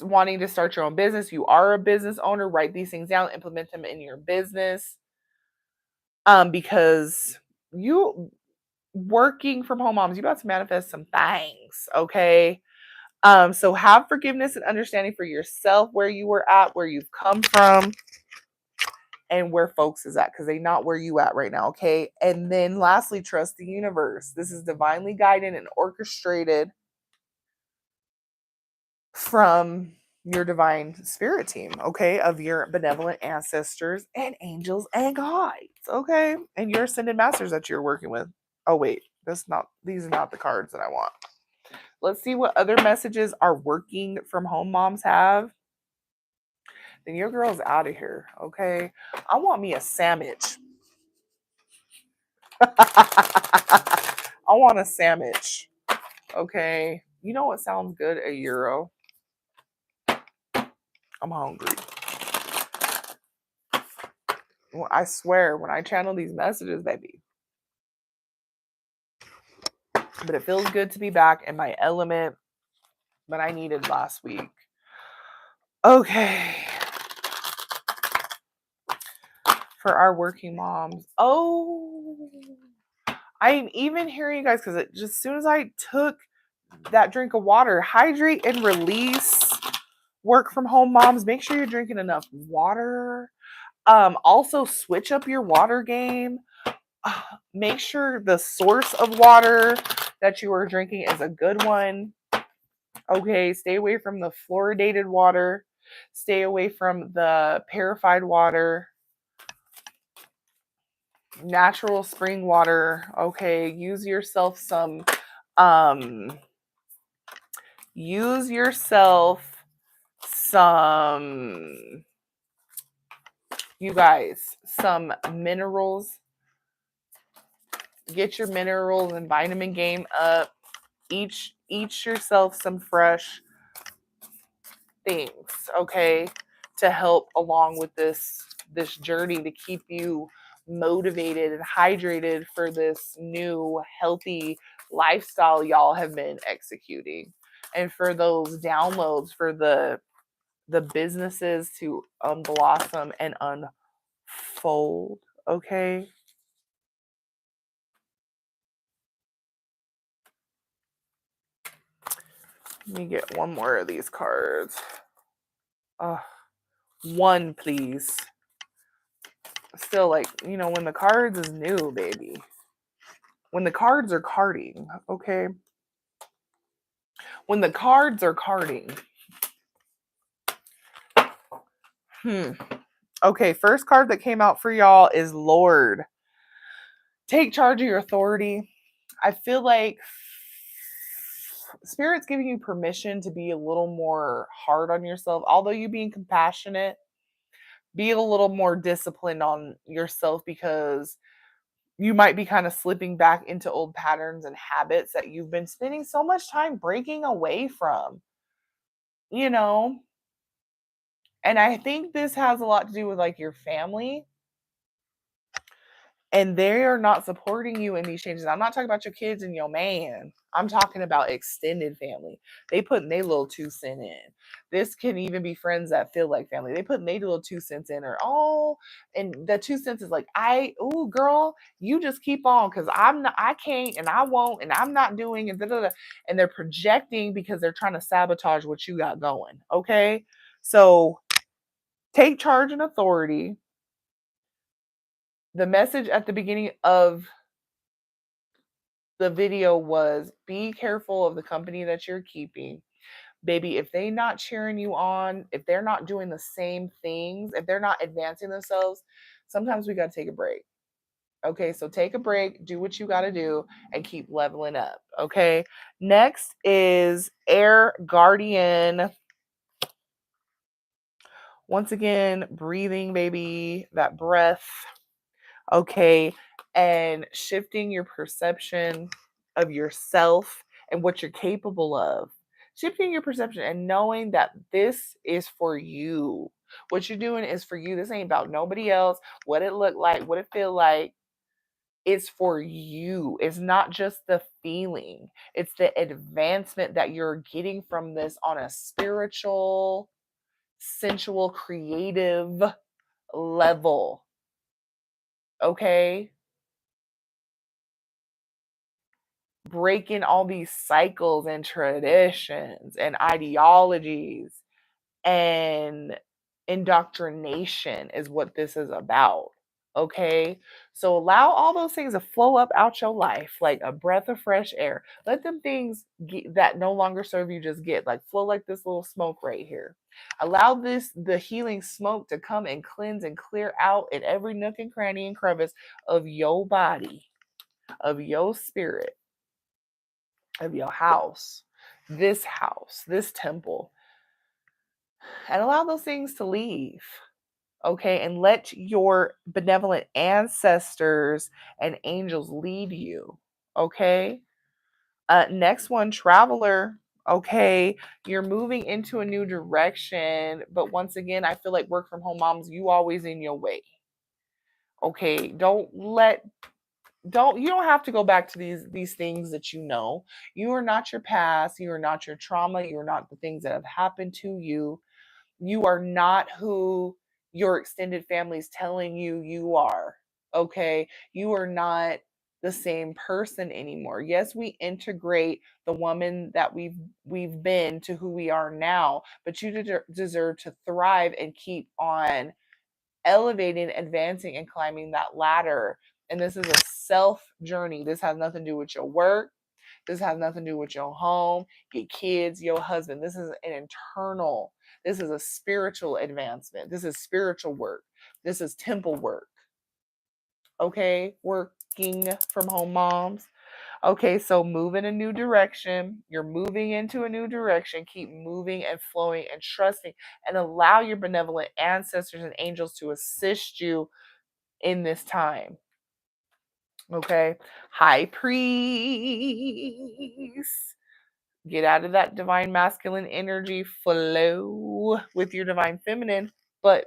wanting to start your own business, you are a business owner, write these things down, implement them in your business. Because you working from home moms, you about to manifest some things, okay? So have forgiveness and understanding for yourself, where you were at, where you've come from, and where folks is at, because they not where you at right now, okay? And then lastly, trust the universe. This is divinely guided and orchestrated from your divine spirit team, okay, of your benevolent ancestors and angels and guides, okay, and your ascended masters that you're working with. Oh wait, these are not the cards that I want. Let's see what other messages our working from home moms have. Then your girl's out of here, okay? I want me a sandwich. I want a sandwich, okay? You know what sounds good? A euro. I'm hungry. Well, I swear, when I channel these messages, baby. But it feels good to be back in my element that I needed last week. Okay. For our working moms. Oh, I'm even hearing you guys, because just as soon as I took that drink of water, hydrate and release. Work from home moms, make sure you're drinking enough water. Also switch up your water game. Make sure the source of water that you are drinking is a good one. Okay, stay away from the fluoridated water. Stay away from the purified water. Natural spring water. Okay, use yourself some you guys, some minerals. Get your minerals and vitamin game up. Eat yourself some fresh things, okay, to help along with this journey, to keep you motivated and hydrated for this new healthy lifestyle y'all have been executing, and for those downloads, for the businesses to blossom and unfold, okay? Let me get one more of these cards. One, please. Still, like, when the cards is new, baby. When the cards are carding, okay? When the cards are carding. Okay, first card that came out for y'all is Lord. Take charge of your authority. I feel like Spirit's giving you permission to be a little more hard on yourself. Although you being compassionate, be a little more disciplined on yourself, because you might be kind of slipping back into old patterns and habits that you've been spending so much time breaking away from, you know? And I think this has a lot to do with like your family, and they are not supporting you in these changes. I'm not talking about your kids and your man. I'm talking about extended family. They putting their little 2 cents in. This can even be friends that feel like family. They putting their little 2 cents in, or and the 2 cents is like, girl, you just keep on, because I can't, and I won't, and I'm not doing, and da-da-da. And they're projecting because they're trying to sabotage what you got going. Okay, so take charge and authority. The message at the beginning of the video was, be careful of the company that you're keeping. Baby, if they not cheering you on, if they're not doing the same things, if they're not advancing themselves, sometimes we got to take a break. Okay, so take a break, do what you got to do, and keep leveling up. Okay, next is Air Guardian. Once again, breathing, baby, that breath. Okay, and shifting your perception of yourself and what you're capable of. Shifting your perception and knowing that this is for you. What you're doing is for you. This ain't about nobody else, what it look like, what it feel like. It's for you. It's not just the feeling. It's the advancement that you're getting from this on a spiritual, sensual, creative level. Okay? Breaking all these cycles and traditions and ideologies and indoctrination is what this is about. Okay? So allow all those things to flow up out your life like a breath of fresh air. Let them things that no longer serve you just get like flow like this little smoke right here. Allow the healing smoke to come and cleanse and clear out in every nook and cranny and crevice of your body, of your spirit, of your house, this temple, and allow those things to leave. Okay, and let your benevolent ancestors and angels lead you. Okay, next one, traveler. Okay, you're moving into a new direction, but once again, I feel like work from home moms, you always in your way. Okay, you don't have to go back to these things that you know. You are not your past, you are not your trauma, you are not the things that have happened to you. You are not who your extended family is telling you you are. Okay, you are not the same person anymore. Yes, we integrate the woman that we've been to who we are now, but you deserve to thrive and keep on elevating, advancing, and climbing that ladder. And this is a self journey. This has nothing to do with your work. This has nothing to do with your home, your kids, your husband. This is an internal, this is a spiritual advancement. This is spiritual work. This is temple work. Okay, working from home moms. Okay, so move in a new direction. You're moving into a new direction. Keep moving and flowing and trusting and allow your benevolent ancestors and angels to assist you in this time. Okay, high priest. Get out of that divine masculine energy, flow with your divine feminine, but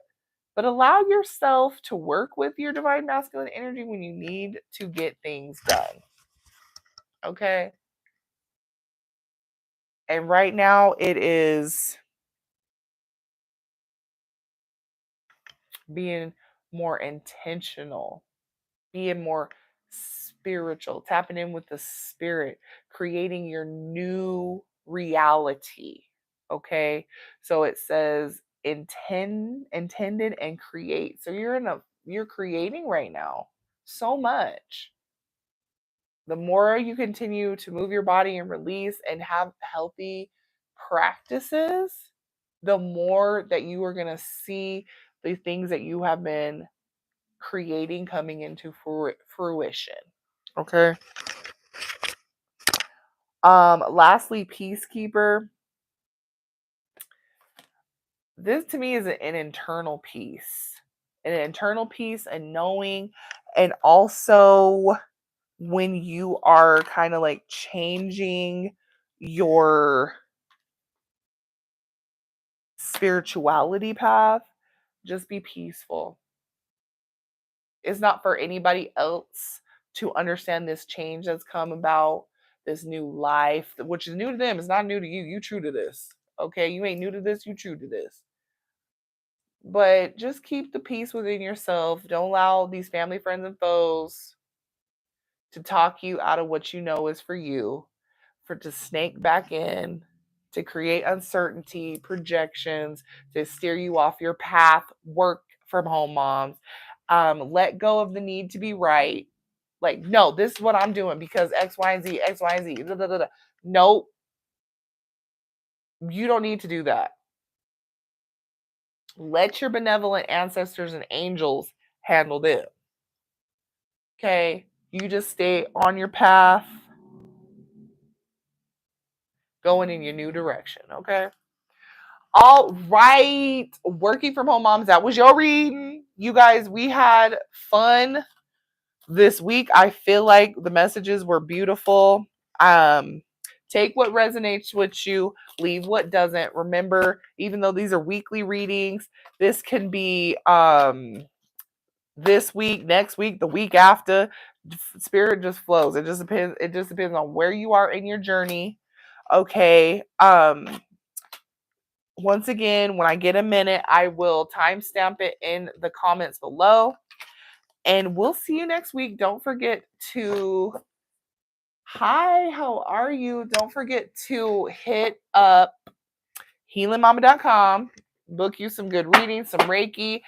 allow yourself to work with your divine masculine energy when you need to get things done. Okay? And right now it is being more intentional, being more spiritual, tapping in with the spirit, creating your new reality. Okay? So it says intended and create. So you're creating right now so much. The more you continue to move your body and release and have healthy practices, the more that you are going to see the things that you have been creating coming into fruition. Okay. Lastly, peacekeeper. This to me is an internal peace. An internal peace and knowing, and also when you are kind of like changing your spirituality path, just be peaceful. It's not for anybody else to understand this change that's come about, this new life, which is new to them. It's not new to you. You true to this. Okay, you ain't new to this. You true to this. But just keep the peace within yourself. Don't allow these family, friends, and foes to talk you out of what you know is for you, for to snake back in, to create uncertainty, projections, to steer you off your path, work from home moms. Let go of the need to be right. Like, no, this is what I'm doing because X, Y, and Z, X, Y, and Z. Da, da, da, da. Nope. You don't need to do that. Let your benevolent ancestors and angels handle them. Okay? You just stay on your path, going in your new direction. Okay? All right. Working from home moms, that was your reading. You guys, we had fun this week. I feel like the messages were beautiful. Take what resonates with you, leave what doesn't. Remember, even though these are weekly readings, this can be this week, next week, the week after. Spirit just flows. It just depends. It just depends on where you are in your journey. Okay. Once again, when I get a minute, I will timestamp it in the comments below. And we'll see you next week. Don't forget to, hi, how are you? Don't forget to hit up healingmama.com, book you some good readings, some Reiki,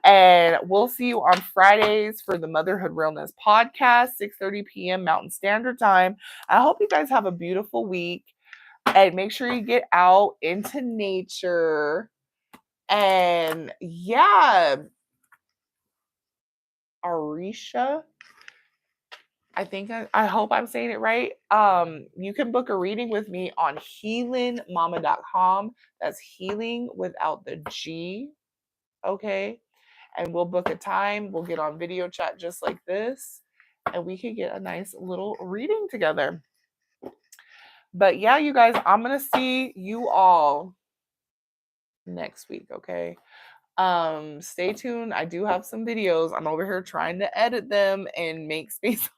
and we'll see you on Fridays for the Motherhood Realness podcast, 6:30 p.m. Mountain Standard Time. I hope you guys have a beautiful week, and make sure you get out into nature. And yeah, Arisha, I hope I'm saying it right. You can book a reading with me on healingmama.com. That's healing without the G. Okay. And we'll book a time. We'll get on video chat just like this. And we can get a nice little reading together. But yeah, you guys, I'm gonna see you all next week. Okay. Stay tuned. I do have some videos. I'm over here trying to edit them and make space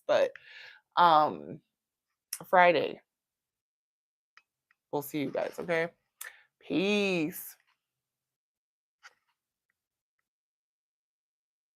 but Friday we'll see you guys. Okay, peace.